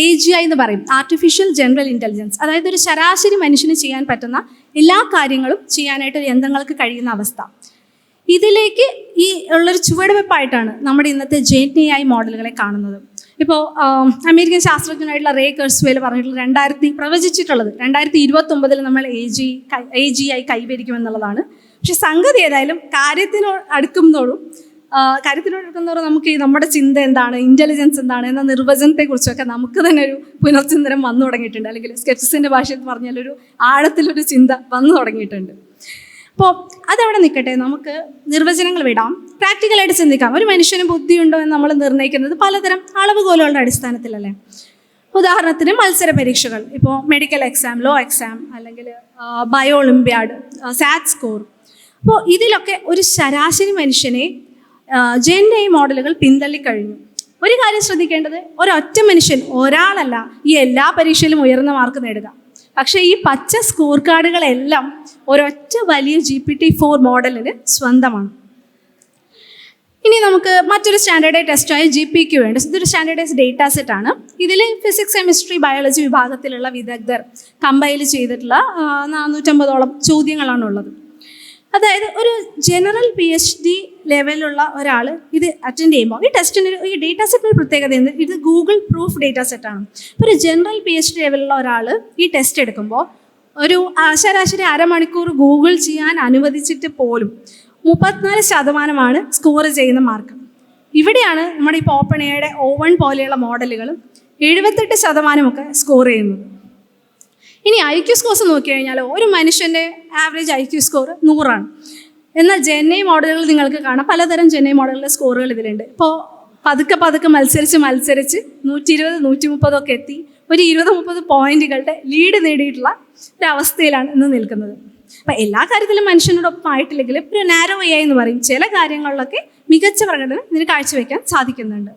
AGI എന്ന് പറയും, ആർട്ടിഫിഷ്യൽ ജനറൽ ഇൻ്റലിജൻസ്. അതായത് ഒരു ശരാശരി മനുഷ്യന് ചെയ്യാൻ പറ്റുന്ന എല്ലാ കാര്യങ്ങളും ചെയ്യാനായിട്ട് യന്ത്രങ്ങൾക്ക് കഴിയുന്ന അവസ്ഥ. ഇതിലേക്ക് ഈ ഉള്ളൊരു ചുവടുവെപ്പായിട്ടാണ് നമ്മുടെ ഇന്നത്തെ GenAI മോഡലുകളെ കാണുന്നത്. ഇപ്പോൾ അമേരിക്കൻ ശാസ്ത്രജ്ഞനായിട്ടുള്ള റേ കുർസ്വെൽ പറഞ്ഞിട്ടുള്ള പ്രവചിച്ചിട്ടുള്ളത് 2029 നമ്മൾ AGI കൈവരിക്കുമെന്നുള്ളതാണ്. പക്ഷെ സംഗതി ഏതായാലും കാര്യത്തിനോട് അടുക്കുമ്പോഴും നമുക്ക് നമ്മുടെ ചിന്ത എന്താണ്, ഇൻ്റലിജൻസ് എന്താണ് എന്ന നിർവചനത്തെക്കുറിച്ചൊക്കെ നമുക്ക് തന്നെ ഒരു പുനർചിന്തനം വന്നു തുടങ്ങിയിട്ടുണ്ട്. അല്ലെങ്കിൽ സ്കെപ്റ്റിക്സിൻ്റെ ഭാഷയിൽ പറഞ്ഞാൽ ഒരു ആഴത്തിലൊരു ചിന്ത വന്നു തുടങ്ങിയിട്ടുണ്ട്. അപ്പോൾ അതവിടെ നിൽക്കട്ടെ, നമുക്ക് നിർവചനങ്ങൾ വിടാം, പ്രാക്ടിക്കലായിട്ട് ചിന്തിക്കാം. ഒരു മനുഷ്യന് ബുദ്ധിയുണ്ടോ എന്ന് നമ്മൾ നിർണ്ണയിക്കുന്നത് പലതരം അളവുകോലുകളുടെ അടിസ്ഥാനത്തിലല്ലേ. ഉദാഹരണത്തിന് മത്സര പരീക്ഷകൾ, ഇപ്പോൾ മെഡിക്കൽ എക്സാം, ലോ എക്സാം, അല്ലെങ്കിൽ ബയോ ഒളിമ്പ്യാഡ്, സാറ്റ് സ്കോർ. അപ്പോൾ ഇതിലൊക്കെ ഒരു ശരാശരി മനുഷ്യനെ GenAI മോഡലുകൾ പിന്തള്ളിക്കഴിഞ്ഞു. ഒരു കാര്യം ശ്രദ്ധിക്കേണ്ടത്, ഒരൊറ്റ മനുഷ്യൻ, ഒരാളല്ല ഈ എല്ലാ പരീക്ഷയിലും ഉയർന്ന മാർക്ക് നേടുക. പക്ഷേ ഈ പച്ച സ്കോർ കാർഡുകളെല്ലാം ഒരൊറ്റ വലിയ GPT-4 മോഡലിന് സ്വന്തമാണ്. ഇനി നമുക്ക് മറ്റൊരു സ്റ്റാൻഡേർഡൈസ് ടെസ്റ്റായ GPQ വേണ്ട. ഇതൊരു സ്റ്റാൻഡേർഡൈസ് ഡേറ്റാ സെറ്റാണ്. ഇതിൽ ഫിസിക്സ്, കെമിസ്ട്രി, ബയോളജി വിഭാഗത്തിലുള്ള വിദഗ്ധർ കമ്പൈൽ ചെയ്തിട്ടുള്ള 450ഓളം ചോദ്യങ്ങളാണുള്ളത്. അതായത് ഒരു ജനറൽ PhD ലെവലുള്ള ഒരാൾ ഇത് അറ്റൻഡ് ചെയ്യുമ്പോൾ ഈ ഡേറ്റാ സെറ്റിന് പ്രത്യേകത എന്ത്? ഇത് ഗൂഗിൾ പ്രൂഫ് ഡേറ്റാ സെറ്റാണ്. ഒരു ജനറൽ PhD ലെവലുള്ള ഒരാൾ ഈ ടെസ്റ്റ് എടുക്കുമ്പോൾ ഒരു ശരാശരി അരമണിക്കൂർ ഗൂഗിൾ ചെയ്യാൻ അനുവദിച്ചിട്ട് പോലും 34% സ്കോർ ചെയ്യുന്ന മാർക്ക്. ഇവിടെയാണ് നമ്മുടെ ഇപ്പോൾ ഓപ്പൺ എയുടെ O1 പോലെയുള്ള മോഡലുകൾ 78% സ്കോർ ചെയ്യുന്നത്. ഇനി IQ സ്കോർസ് നോക്കിക്കഴിഞ്ഞാൽ ഒരു മനുഷ്യൻ്റെ ആവറേജ് IQ സ്കോർ 100ആണ്. എന്നാൽ ജെൻഐ മോഡലുകൾ നിങ്ങൾക്ക് കാണാം, പലതരം ജെൻഐ മോഡലുകളുടെ സ്കോറുകൾ ഇതിലുണ്ട്. ഇപ്പോൾ പതുക്കെ മത്സരിച്ച് 120, 130 എത്തി ഒരു 20-30 പോയിന്റുകളുടെ ലീഡ് നേടിയിട്ടുള്ള ഒരവസ്ഥയിലാണ് ഇന്ന് നിൽക്കുന്നത്. അപ്പം എല്ലാ കാര്യത്തിലും മനുഷ്യനോടൊപ്പം ആയിട്ടില്ലെങ്കിലും ഒരു നാരോ AI എന്ന് പറയും, ചില കാര്യങ്ങളിലൊക്കെ മികച്ച പ്രകടനം ഇതിന് കാഴ്ചവെക്കാൻ സാധിക്കുന്നുണ്ട്.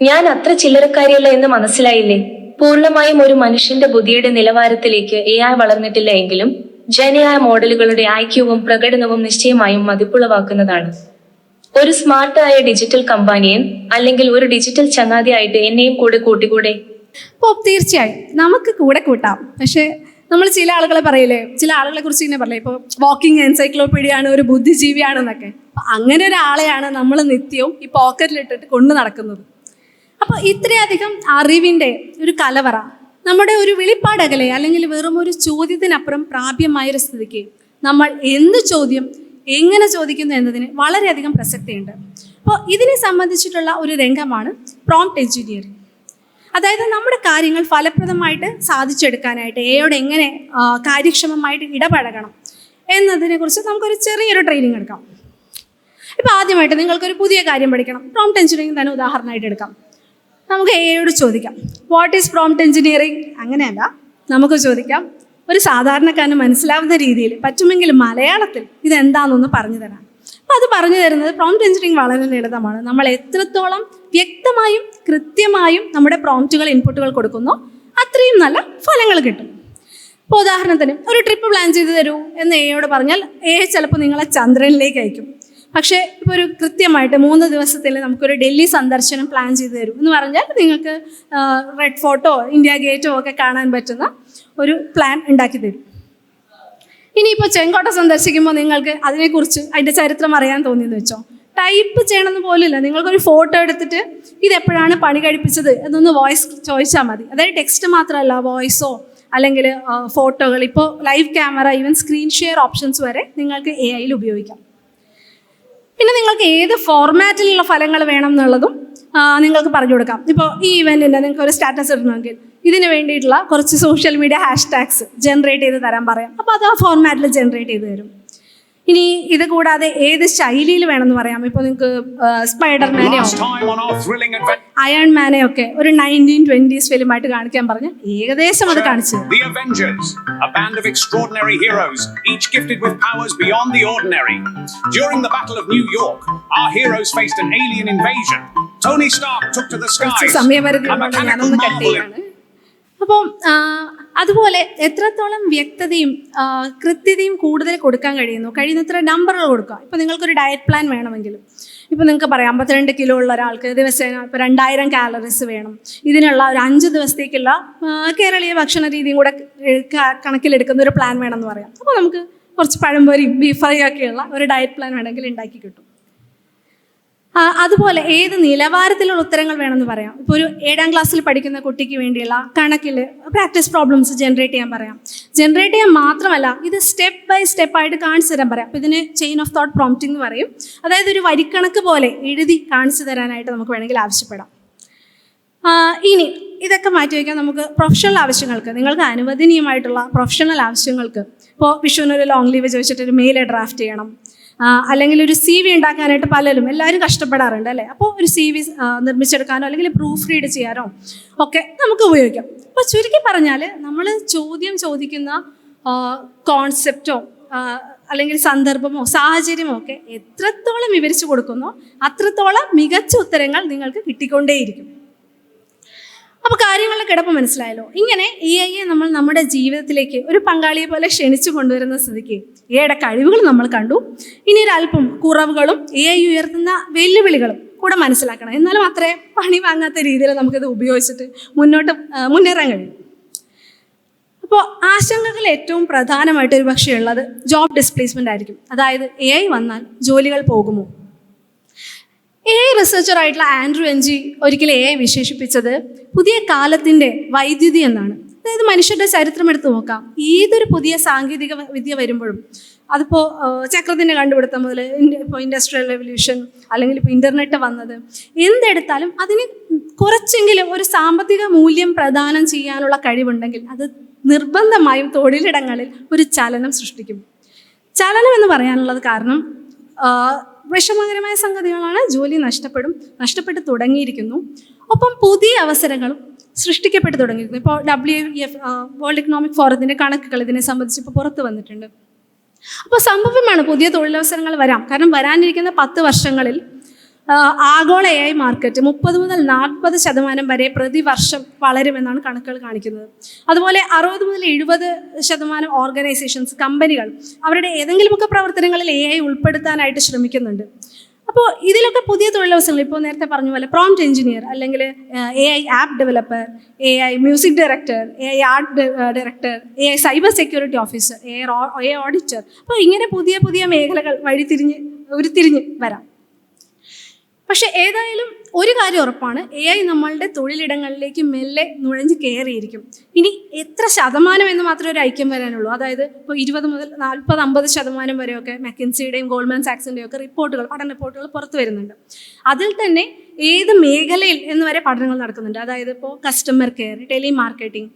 ഞാൻ അത്ര ചില്ലറക്കാരിയല്ല എന്ന് മനസ്സിലായില്ലേ? പൂർണ്ണമായും ഒരു മനുഷ്യന്റെ ബുദ്ധിയുടെ നിലവാരത്തിലേക്ക് AI വളർന്നിട്ടില്ല എങ്കിലും ജനയായ മോഡലുകളുടെ IQവും പ്രകടനവും നിശ്ചയമായും മതിപ്പുളവാക്കുന്നതാണ്. ഒരു സ്മാർട്ടായ ഡിജിറ്റൽ കമ്പാനിയൻ അല്ലെങ്കിൽ ഒരു ഡിജിറ്റൽ ചങ്ങാതിയായിട്ട് എന്നെയും കൂടെ കൂട്ടിക്കൂടെ? അപ്പോൾ തീർച്ചയായും നമുക്ക് കൂടെ കൂട്ടാം. പക്ഷേ നമ്മൾ ചില ആളുകളെ പറയില്ലേ, ചില ആളുകളെ കുറിച്ച് ഇങ്ങനെ പറയില്ലേ, ഇപ്പോൾ വാക്കിംഗ് എൻസൈക്ലോപീഡിയാണ്, ഒരു ബുദ്ധിജീവിയാണെന്നൊക്കെ. അപ്പം അങ്ങനെ ഒരാളെയാണ് നമ്മൾ നിത്യവും ഈ പോക്കറ്റിലിട്ടിട്ട് കൊണ്ടു നടക്കുന്നത്. അപ്പോൾ ഇത്രയധികം അറിവിൻ്റെ ഒരു കലവറ നമ്മുടെ ഒരു വെളിപ്പാടകലെ അല്ലെങ്കിൽ വെറും ഒരു ചോദ്യത്തിനപ്പുറം പ്രാപ്യമായൊരു സ്ഥിതിക്ക് നമ്മൾ എന്ത് ചോദ്യം എങ്ങനെ ചോദിക്കുന്നു എന്നതിന് വളരെയധികം പ്രസക്തിയുണ്ട്. അപ്പോൾ ഇതിനെ സംബന്ധിച്ചിട്ടുള്ള ഒരു രംഗമാണ് പ്രോംപ്റ്റ് എഞ്ചിനീയറിംഗ്. അതായത് നമ്മുടെ കാര്യങ്ങൾ ഫലപ്രദമായിട്ട് സാധിച്ചെടുക്കാനായിട്ട് എയോട് എങ്ങനെ കാര്യക്ഷമമായിട്ട് ഇടപഴകണം എന്നതിനെക്കുറിച്ച് നമുക്കൊരു ചെറിയൊരു ട്രെയിനിങ് എടുക്കാം. ഇപ്പോൾ ആദ്യമായിട്ട് നിങ്ങൾക്കൊരു പുതിയ കാര്യം പഠിക്കണം, പ്രോംപ്റ്റ് എഞ്ചിനീയറിംഗ് തന്നെ ഉദാഹരണമായിട്ട് എടുക്കാം. നമുക്ക് എയോട് ചോദിക്കാം, വാട്ട് ഈസ് പ്രോംപ്റ്റ് എഞ്ചിനീയറിംഗ്? അങ്ങനെയല്ല, നമുക്ക് ചോദിക്കാം ഒരു സാധാരണക്കാരന് മനസ്സിലാവുന്ന രീതിയിൽ, പറ്റുമെങ്കിൽ മലയാളത്തിൽ ഇതെന്താണെന്നൊന്ന് പറഞ്ഞു തരാം. അപ്പോൾ അത് പറഞ്ഞു തരുന്നത് പ്രോംപ്റ്റ് എഞ്ചിനീയറിംഗ് വളരെ ലളിതമാണ്. നമ്മൾ എത്രത്തോളം വ്യക്തമായും കൃത്യമായും നമ്മുടെ പ്രോംപ്റ്റുകൾ ഇൻപുട്ടുകൾ കൊടുക്കുന്നോ അത്രയും നല്ല ഫലങ്ങൾ കിട്ടും. ഇപ്പോൾ ഉദാഹരണത്തിന് ഒരു ട്രിപ്പ് പ്ലാൻ ചെയ്ത് തരൂ എന്ന് എയോട് പറഞ്ഞാൽ ചിലപ്പോൾ നിങ്ങളെ ചന്ദ്രനിലേക്ക് അയക്കും. പക്ഷേ ഇപ്പോൾ ഒരു കൃത്യമായിട്ട് 3 ദിവസത്തിൽ നമുക്കൊരു ഡൽഹി സന്ദർശനം പ്ലാൻ ചെയ്ത് തരും എന്ന് പറഞ്ഞാൽ നിങ്ങൾക്ക് റെഡ് ഫോർട്ടോ ഇന്ത്യ ഗേറ്റോ ഒക്കെ കാണാൻ പറ്റുന്ന ഒരു പ്ലാൻ ഉണ്ടാക്കി തരും. ഇനിയിപ്പോൾ ചെങ്കോട്ട സന്ദർശിക്കുമ്പോൾ നിങ്ങൾക്ക് അതിനെക്കുറിച്ച് അതിൻ്റെ ചരിത്രം അറിയാൻ തോന്നിയെന്ന് വെച്ചോ, ടൈപ്പ് ചെയ്യണമെന്ന് പോലില്ല, നിങ്ങൾക്കൊരു ഫോട്ടോ എടുത്തിട്ട് ഇതെപ്പോഴാണ് പണി കഴിപ്പിച്ചത് എന്നൊന്ന് വോയിസ് ചോദിച്ചാൽ മതി. അതായത് ടെക്സ്റ്റ് മാത്രമല്ല, വോയിസോ അല്ലെങ്കിൽ ഫോട്ടോകൾ, ഇപ്പോൾ live camera, even screen share options വരെ നിങ്ങൾക്ക് AI ഉപയോഗിക്കാം. പിന്നെ നിങ്ങൾക്ക് ഏത് ഫോർമാറ്റിലുള്ള ഫലങ്ങൾ വേണം എന്നുള്ളതും നിങ്ങൾക്ക് പറഞ്ഞു കൊടുക്കാം. ഇപ്പോൾ ഈ ഇവൻറ്റിൻ്റെ നിങ്ങൾക്ക് ഒരു സ്റ്റാറ്റസ് ഇടണമെങ്കിൽ ഇതിന് വേണ്ടിയിട്ടുള്ള കുറച്ച് സോഷ്യൽ മീഡിയ ഹാഷ്ടാഗ്സ് ജനറേറ്റ് ചെയ്ത് തരാൻ പറയാം. അപ്പോൾ അത് ആ ഫോർമാറ്റിൽ ജനറേറ്റ് ചെയ്ത് തരും. ഇനി ഇത് കൂടാതെ ഏത് ശൈലിയിൽ വേണമെന്ന് പറയാം. ഇപ്പോൾ നിങ്ങൾക്ക് സ്പൈഡർമാനെയോ അയൺ മാനെയോ ഒക്കെ ഒരു 1920s ഫിലിമായിട്ട് കാണിക്കാൻ പറഞ്ഞാൽ ഏകദേശം അത് കാണിച്ചു. The Avengers, a band of extraordinary heroes, each gifted with powers beyond the ordinary. During the Battle of New York, our heroes faced an alien invasion. Tony Stark took to the skies. സമയപരിധി ഞാനൊന്ന് cut ചെയ്യാണ്. അപ്പം അതുപോലെ എത്രത്തോളം വ്യക്തതയും കൃത്യതയും കൂടുതൽ കൊടുക്കാൻ കഴിയുന്നത്ര നമ്പറുകൾ കൊടുക്കുക. ഇപ്പോൾ നിങ്ങൾക്കൊരു ഡയറ്റ് പ്ലാൻ വേണമെങ്കിലും ഇപ്പോൾ നിങ്ങൾക്ക് പറയാം 52 കിലോ ഉള്ള ഒരാൾക്ക് ദിവസേന ഇപ്പോൾ 2000 കാലറീസ് വേണം. ഇതിനുള്ള ഒരു 5 ദിവസത്തേക്കുള്ള കേരളീയ ഭക്ഷണ രീതിയും കൂടെ കണക്കിലെടുക്കുന്ന ഒരു പ്ലാൻ വേണമെന്ന് പറയാം. അപ്പോൾ നമുക്ക് കുറച്ച് പഴംപൊരിയും ബീഫ് ഫ്രൈ ഒക്കെയുള്ള ഒരു ഡയറ്റ് പ്ലാൻ വേണമെങ്കിൽ ഉണ്ടാക്കി കിട്ടും. അതുപോലെ ഏത് നിലവാരത്തിലുള്ള ഉത്തരങ്ങൾ വേണമെന്ന് പറയാം. ഇപ്പോൾ ഒരു 7ാം ക്ലാസ്സിൽ പഠിക്കുന്ന കുട്ടിക്ക് വേണ്ടിയുള്ള കണക്കിൽ പ്രാക്ടീസ് പ്രോബ്ലംസ് ജനറേറ്റ് ചെയ്യാൻ പറയാം. ജനറേറ്റ് ചെയ്യാൻ മാത്രമല്ല, ഇത് സ്റ്റെപ്പ് ബൈ സ്റ്റെപ്പായിട്ട് കാണിച്ചു തരാൻ പറയാം. അപ്പോൾ ഇതിന് ചെയിൻ ഓഫ് തോട്ട് പ്രോംപ്റ്റിംഗ് എന്ന് പറയും. അതായത് ഒരു വരിക്കണക്ക് പോലെ എഴുതി കാണിച്ചു തരാനായിട്ട് നമുക്ക് വേണമെങ്കിൽ ആവശ്യപ്പെടാം. ഇനി ഇതൊക്കെ മാറ്റി വയ്ക്കാൻ നമുക്ക് പ്രൊഫഷണൽ ആവശ്യങ്ങൾക്ക്, നിങ്ങൾക്ക് അനുവദനീയമായിട്ടുള്ള പ്രൊഫഷണൽ ആവശ്യങ്ങൾക്ക്, ഇപ്പോൾ വിഷുവിനൊരു ലോങ് ലീവ് ചോദിച്ചിട്ടൊരു മെയിൽ ഡ്രാഫ്റ്റ് ചെയ്യണം, അല്ലെങ്കിൽ ഒരു CV ഉണ്ടാക്കാനായിട്ട് എല്ലാവരും കഷ്ടപ്പെടാറുണ്ട് അല്ലേ. അപ്പോൾ ഒരു CV നിർമ്മിച്ചെടുക്കാനോ അല്ലെങ്കിൽ പ്രൂഫ് റീഡ് ചെയ്യാനോ ഒക്കെ നമുക്ക് ഉപയോഗിക്കാം. അപ്പോൾ ചുരുക്കി പറഞ്ഞാൽ നമ്മൾ ചോദിക്കുന്ന കോൺസെപ്റ്റോ അല്ലെങ്കിൽ സന്ദർഭമോ സാഹചര്യമോ ഒക്കെ എത്രത്തോളം വിവരിച്ചു കൊടുക്കുന്നോ അത്രത്തോളം മികച്ച ഉത്തരങ്ങൾ നിങ്ങൾക്ക് കിട്ടിക്കൊണ്ടേയിരിക്കും. അപ്പോൾ കാര്യങ്ങളുടെ കിടപ്പ് മനസ്സിലായല്ലോ. ഇങ്ങനെ AIയെ നമ്മൾ നമ്മുടെ ജീവിതത്തിലേക്ക് ഒരു പങ്കാളിയെ പോലെ ക്ഷണിച്ചു കൊണ്ടുവരുന്ന സ്ഥിതിക്ക് AIയുടെ കഴിവുകൾ നമ്മൾ കണ്ടു. ഇനി ഒരല്പം കുറവുകളും AI ഉയർത്തുന്ന വെല്ലുവിളികളും കൂടെ മനസ്സിലാക്കണം. എന്നാലും അത്രേ പണി വാങ്ങാത്ത രീതിയിൽ നമുക്കിത് ഉപയോഗിച്ചിട്ട് മുന്നേറാൻ കഴിയും. അപ്പോൾ ആശങ്കകൾ ഏറ്റവും പ്രധാനമായിട്ട് ഒരു പക്ഷേ ഉള്ളത് ജോബ് ഡിസ്പ്ലേസ്മെൻ്റ് ആയിരിക്കും. അതായത് AI വന്നാൽ ജോലികൾ പോകുമോ? AI റിസർച്ചറായിട്ടുള്ള ആൻഡ്രൂ NG ഒരിക്കലും AI വിശേഷിപ്പിച്ചത് പുതിയ കാലത്തിൻ്റെ വൈദ്യുതി എന്നാണ്. അതായത് മനുഷ്യരുടെ ചരിത്രം എടുത്തു നോക്കാം, ഏതൊരു പുതിയ സാങ്കേതിക വിദ്യ വരുമ്പോഴും അതിപ്പോൾ ചക്രത്തിൻ്റെ കണ്ടുപിടുത്തം മുതൽ ഇപ്പോൾ ഇൻഡസ്ട്രിയൽ റെവല്യൂഷൻ അല്ലെങ്കിൽ ഇപ്പോൾ ഇൻ്റർനെറ്റ് വന്നത്, എന്തെടുത്താലും അതിന് കുറച്ചെങ്കിലും ഒരു സാമ്പത്തിക മൂല്യം പ്രദാനം ചെയ്യാനുള്ള കഴിവുണ്ടെങ്കിൽ അത് നിർബന്ധമായും തൊഴിലിടങ്ങളിൽ ഒരു ചലനം സൃഷ്ടിക്കും. ചലനം എന്ന് പറയാനുള്ളത് കാരണം വിഷമകരമായ സംഗതികളാണ്. ജോലി നഷ്ടപ്പെട്ട് തുടങ്ങിയിരിക്കുന്നു. ഒപ്പം പുതിയ അവസരങ്ങളും സൃഷ്ടിക്കപ്പെട്ട് തുടങ്ങിയിരിക്കുന്നു. ഇപ്പോൾ WEF വേൾഡ് എക്കണോമിക് ഫോറത്തിൻ്റെ കണക്കുകൾ ഇതിനെ സംബന്ധിച്ച് ഇപ്പോൾ പുറത്ത് വന്നിട്ടുണ്ട്. അപ്പോൾ സംഭവമാണ് പുതിയ തൊഴിലവസരങ്ങൾ വരാം. കാരണം വരാനിരിക്കുന്ന 10 വർഷങ്ങളിൽ ആഗോള AI മാർക്കറ്റ് 30 മുതൽ 40% വരെ പ്രതിവർഷം വളരുമെന്നാണ് കണക്കുകൾ കാണിക്കുന്നത്. അതുപോലെ 60 മുതൽ 70% ഓർഗനൈസേഷൻസ്, കമ്പനികൾ അവരുടെ ഏതെങ്കിലുമൊക്കെ പ്രവർത്തനങ്ങളിൽ AI ഉൾപ്പെടുത്താനായിട്ട് ശ്രമിക്കുന്നുണ്ട്. അപ്പോൾ ഇതിലൊക്കെ പുതിയ തൊഴിലവസരങ്ങൾ, ഇപ്പോൾ നേരത്തെ പറഞ്ഞ പോലെ പ്രോംപ്റ്റ് എഞ്ചിനീയർ, അല്ലെങ്കിൽ AI app developer, AI music director, AI art director, AI cyber security officer, AI auditor. അപ്പോൾ ഇങ്ങനെ പുതിയ മേഖലകൾ ഉരുത്തിരിഞ്ഞ് വരാം. പക്ഷെ ഏതായാലും ഒരു കാര്യം ഉറപ്പാണ്, AI നമ്മളുടെ തൊഴിലിടങ്ങളിലേക്ക് മെല്ലെ നുഴഞ്ഞ് കയറിയിരിക്കും. ഇനി എത്ര ശതമാനം എന്ന് മാത്രമേ ഒരു ഐക്യം വരാനുള്ളൂ. അതായത് ഇപ്പോൾ 20 മുതൽ 40-50% വരെയൊക്കെ മെക്കിൻസിയുടെയും ഗോൾഡ്മാൻ സാക്സിൻ്റെയും ഒക്കെ പഠന റിപ്പോർട്ടുകൾ പുറത്തു വരുന്നുണ്ട്. അതിൽ തന്നെ ഏത് മേഖലയിൽ എന്ന് വരെ പഠനങ്ങൾ നടക്കുന്നുണ്ട്. അതായത് ഇപ്പോൾ customer care, tele marketing,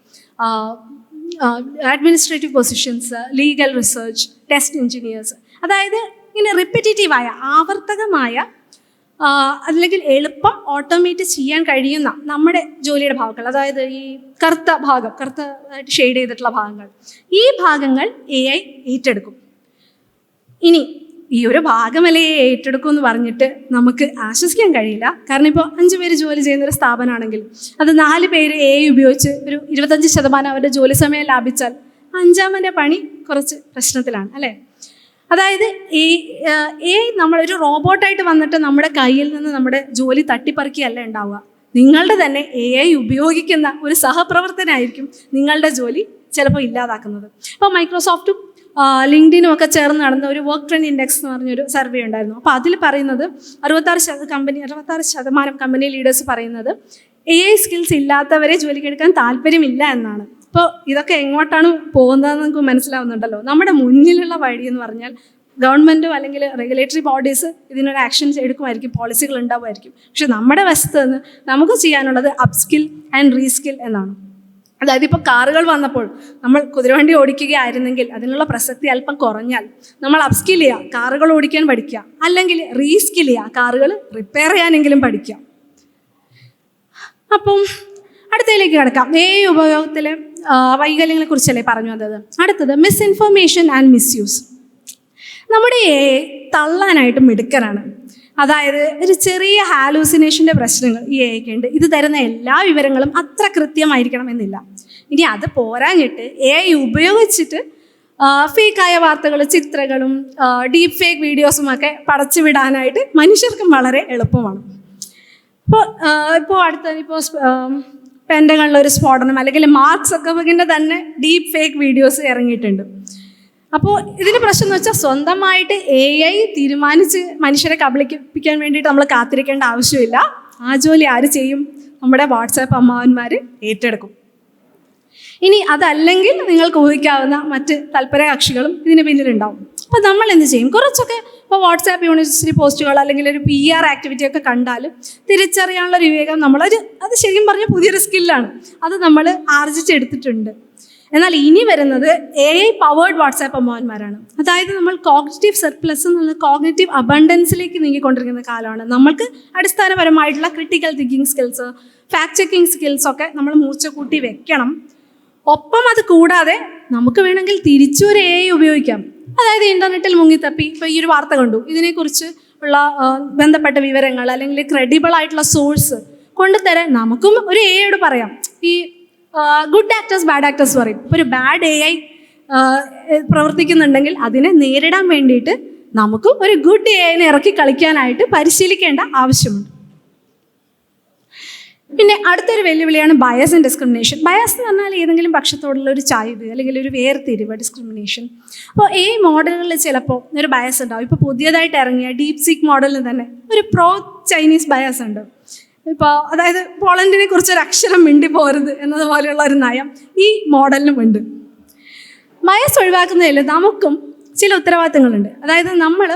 administrative positions, legal research, test engineers. അതായത് ഇങ്ങനെ റിപ്പറ്റേറ്റീവായ ആവർത്തകമായ അല്ലെങ്കിൽ എളുപ്പം ഓട്ടോമേറ്റ് ചെയ്യാൻ കഴിയുന്ന നമ്മുടെ ജോലിയുടെ ഭാഗങ്ങൾ, അതായത് ഈ കറുത്തായിട്ട് ഷെയ്ഡ് ചെയ്തിട്ടുള്ള ഭാഗങ്ങൾ, ഈ ഭാഗങ്ങൾ AI ഏറ്റെടുക്കും. ഇനി ഈ ഒരു ഭാഗമല്ലേ ഏറ്റെടുക്കും എന്ന് പറഞ്ഞിട്ട് നമുക്ക് ആശ്വസിക്കാൻ കഴിയില്ല. കാരണം ഇപ്പോൾ 5 പേര് ജോലി ചെയ്യുന്നൊരു സ്ഥാപനമാണെങ്കിൽ അത് 4 പേര് AI ഉപയോഗിച്ച് ഒരു 25% അവരുടെ ജോലി സമയം ലാഭിച്ചാൽ 5-ാമൻ്റെ പണി കുറച്ച് പ്രശ്നത്തിലാണ്, അല്ലേ? അതായത് നമ്മളൊരു റോബോട്ടായിട്ട് വന്നിട്ട് നമ്മുടെ കയ്യിൽ നിന്ന് നമ്മുടെ ജോലി തട്ടിപ്പറിക്കുകയല്ല ഉണ്ടാവുക. നിങ്ങളുടെ തന്നെ AI ഉപയോഗിക്കുന്ന ഒരു സഹപ്രവർത്തനായിരിക്കും നിങ്ങളുടെ ജോലി ചിലപ്പോൾ ഇല്ലാതാക്കുന്നത്. ഇപ്പോൾ മൈക്രോസോഫ്റ്റും ലിങ്ക്ഡിനും ഒക്കെ ചേർന്ന് നടന്ന ഒരു വർക്ക് ട്രെൻഡ് ഇൻഡെക്സ് എന്ന് പറഞ്ഞൊരു സർവേ ഉണ്ടായിരുന്നു. അപ്പോൾ അതിൽ പറയുന്നത് 66% കമ്പനി ലീഡേഴ്സ് പറയുന്നത് AI സ്കിൽസ് ഇല്ലാത്തവരെ ജോലിക്കെടുക്കാൻ താല്പര്യമില്ല എന്നാണ്. അപ്പോൾ ഇതൊക്കെ എങ്ങോട്ടാണ് പോകുന്നതെന്ന് നമുക്ക് മനസ്സിലാവുന്നുണ്ടല്ലോ. നമ്മുടെ മുന്നിലുള്ള വഴി എന്ന് പറഞ്ഞാൽ ഗവൺമെൻറ്റോ അല്ലെങ്കിൽ റെഗുലേറ്ററി ബോഡീസ് ഇതിനൊരു ആക്ഷൻസ് എടുക്കുമായിരിക്കും, പോളിസികൾ ഉണ്ടാവുമായിരിക്കും. പക്ഷെ നമ്മുടെ വശത്ത് നിന്ന് നമുക്ക് ചെയ്യാനുള്ളത് അപ്സ്കിൽ ആൻഡ് റീസ്കിൽ എന്നാണ്. അതായത് ഇപ്പോൾ കാറുകൾ വന്നപ്പോൾ നമ്മൾ കുതിരവണ്ടി ഓടിക്കുകയായിരുന്നെങ്കിൽ അതിനുള്ള പ്രസക്തി അല്പം കുറഞ്ഞാൽ നമ്മൾ അപ്സ്കിൽ ചെയ്യുക, കാറുകൾ ഓടിക്കാൻ പഠിക്കുക, അല്ലെങ്കിൽ റീസ്കിൽ ചെയ്യുക, കാറുകൾ റിപ്പയർ ചെയ്യാനെങ്കിലും പഠിക്കുക. അപ്പം അടുത്തതിലേക്ക് കിടക്കാം. AI ഉപയോഗത്തിലെ വൈകല്യങ്ങളെ കുറിച്ചല്ലേ പറഞ്ഞു വന്നത്. അടുത്തത് മിസ്ഇൻഫർമേഷൻ ആൻഡ് മിസ്യൂസ്. നമ്മുടെ AI തള്ളാനായിട്ട് മിടുക്കനാണ്. അതായത് ഒരു ചെറിയ ഹാലൂസിനേഷൻ്റെ പ്രശ്നങ്ങൾ ഈ AI ക്കുണ്ട്. ഇത് തരുന്ന എല്ലാ വിവരങ്ങളും അത്ര കൃത്യമായിരിക്കണം എന്നില്ല. ഇനി അത് പോരാഞ്ഞിട്ട് AI ഉപയോഗിച്ചിട്ട് ഫേക്കായ വാർത്തകൾ, ചിത്രങ്ങളും ഡീപ്പ് ഫേക്ക് വീഡിയോസുമൊക്കെ പടച്ചു വിടാനായിട്ട് മനുഷ്യർക്കും വളരെ എളുപ്പമാണ്. ഇപ്പോൾ പെൻറ്റഗണിലൊരു സ്ഫോടനം, അല്ലെങ്കിൽ മാർക്ക് സക്കർബർഗിൻ്റെ തന്നെ ഡീപ്പ് ഫേക്ക് വീഡിയോസ് ഇറങ്ങിയിട്ടുണ്ട്. അപ്പോൾ ഇതിന് പ്രശ്നം എന്ന് വെച്ചാൽ സ്വന്തമായിട്ട് AI തീരുമാനിച്ച് മനുഷ്യരെ കബളിപ്പിക്കാൻ വേണ്ടിയിട്ട് നമ്മൾ കാത്തിരിക്കേണ്ട ആവശ്യമില്ല. ആ ജോലി ആര് ചെയ്യും? നമ്മുടെ വാട്സാപ്പ് അമ്മാവന്മാർ ഏറ്റെടുക്കും. ഇനി അതല്ലെങ്കിൽ നിങ്ങൾക്ക് ഊഹിക്കാവുന്ന മറ്റ് തൽപര കക്ഷികളും ഇതിന് പിന്നിലുണ്ടാവും. അപ്പോൾ നമ്മൾ എന്ത് ചെയ്യും? കുറച്ചൊക്കെ ഇപ്പോൾ വാട്സാപ്പ് യൂണിവേഴ്സിറ്റി പോസ്റ്റുകൾ അല്ലെങ്കിൽ ഒരു PR ആക്ടിവിറ്റി ഒക്കെ കണ്ടാൽ തിരിച്ചറിയാനുള്ള ഒരു വിവേകം അത് ശരിക്കും പറഞ്ഞാൽ പുതിയൊരു സ്കില്ലാണ്. അത് നമ്മൾ ആർജിച്ചെടുത്തിട്ടുണ്ട്. എന്നാൽ ഇനി വരുന്നത് AI പവേർഡ് വാട്സാപ്പ് അമ്മാവന്മാരാണ്. അതായത് നമ്മൾ കോഗ്നിറ്റീവ് സർപ്ലസ് എന്നുള്ള കോഗ്നിറ്റീവ് അബണ്ടൻസിലേക്ക് നീങ്ങിക്കൊണ്ടിരിക്കുന്ന കാലമാണ്. നമ്മൾക്ക് അടിസ്ഥാനപരമായിട്ടുള്ള critical thinking skills, fact checking skills ഒക്കെ നമ്മൾ മൂർച്ച കൂട്ടി വെക്കണം. ഒപ്പം അത് കൂടാതെ നമുക്ക് വേണമെങ്കിൽ തിരിച്ചു ഒരു AI ഉപയോഗിക്കാം. അതായത് ഇൻ്റർനെറ്റിൽ മുങ്ങിത്തപ്പി ഇപ്പോൾ ഈ ഒരു വാർത്ത കണ്ടു, ഇതിനെക്കുറിച്ച് ഉള്ള ബന്ധപ്പെട്ട വിവരങ്ങൾ അല്ലെങ്കിൽ ക്രെഡിബിൾ ആയിട്ടുള്ള സോഴ്സ് കൊണ്ടുതരാൻ നമുക്കും ഒരു AIയോട് പറയാം. ഈ ഗുഡ് ആക്ടേഴ്സ് ബാഡ് ആക്ടേഴ്സ് പറയും. ഇപ്പോൾ ഒരു ബാഡ് AI പ്രവർത്തിക്കുന്നുണ്ടെങ്കിൽ അതിനെ നേരിടാൻ വേണ്ടിയിട്ട് നമുക്കും ഒരു ഗുഡ് AIനെ ഇറക്കി കളിക്കാനായിട്ട് പരിശീലിക്കേണ്ട ആവശ്യമുണ്ട്. പിന്നെ അടുത്തൊരു വെല്ലുവിളിയാണ് ബയസ് ആൻഡ് ഡിസ്ക്രിമിനേഷൻ. ബയസ് എന്ന് പറഞ്ഞാൽ ഏതെങ്കിലും പക്ഷത്തോടുള്ള ഒരു ചായ്വ് അല്ലെങ്കിൽ ഒരു വേർതിരിവ്, ഡിസ്ക്രിമിനേഷൻ. അപ്പോൾ AI മോഡലുകളിൽ ചിലപ്പോൾ ഒരു ബയസ് ഉണ്ടാവും. ഇപ്പോൾ പുതിയതായിട്ട് ഇറങ്ങിയ ഡീപ് സീക്ക് മോഡലിന് തന്നെ ഒരു പ്രോ ചൈനീസ് ബയസ് ഉണ്ട്. ഇപ്പോൾ അതായത് പോളണ്ടിനെ കുറിച്ച് ഒരു അക്ഷരം മിണ്ടി പോരുത് എന്നതുപോലെയുള്ള ഒരു നയം ഈ മോഡലിനുമുണ്ട്. ബയസ് ഒഴിവാക്കുന്നതിൽ നമുക്കും ചില ഉത്തരവാദിത്തങ്ങളുണ്ട്. അതായത് നമ്മൾ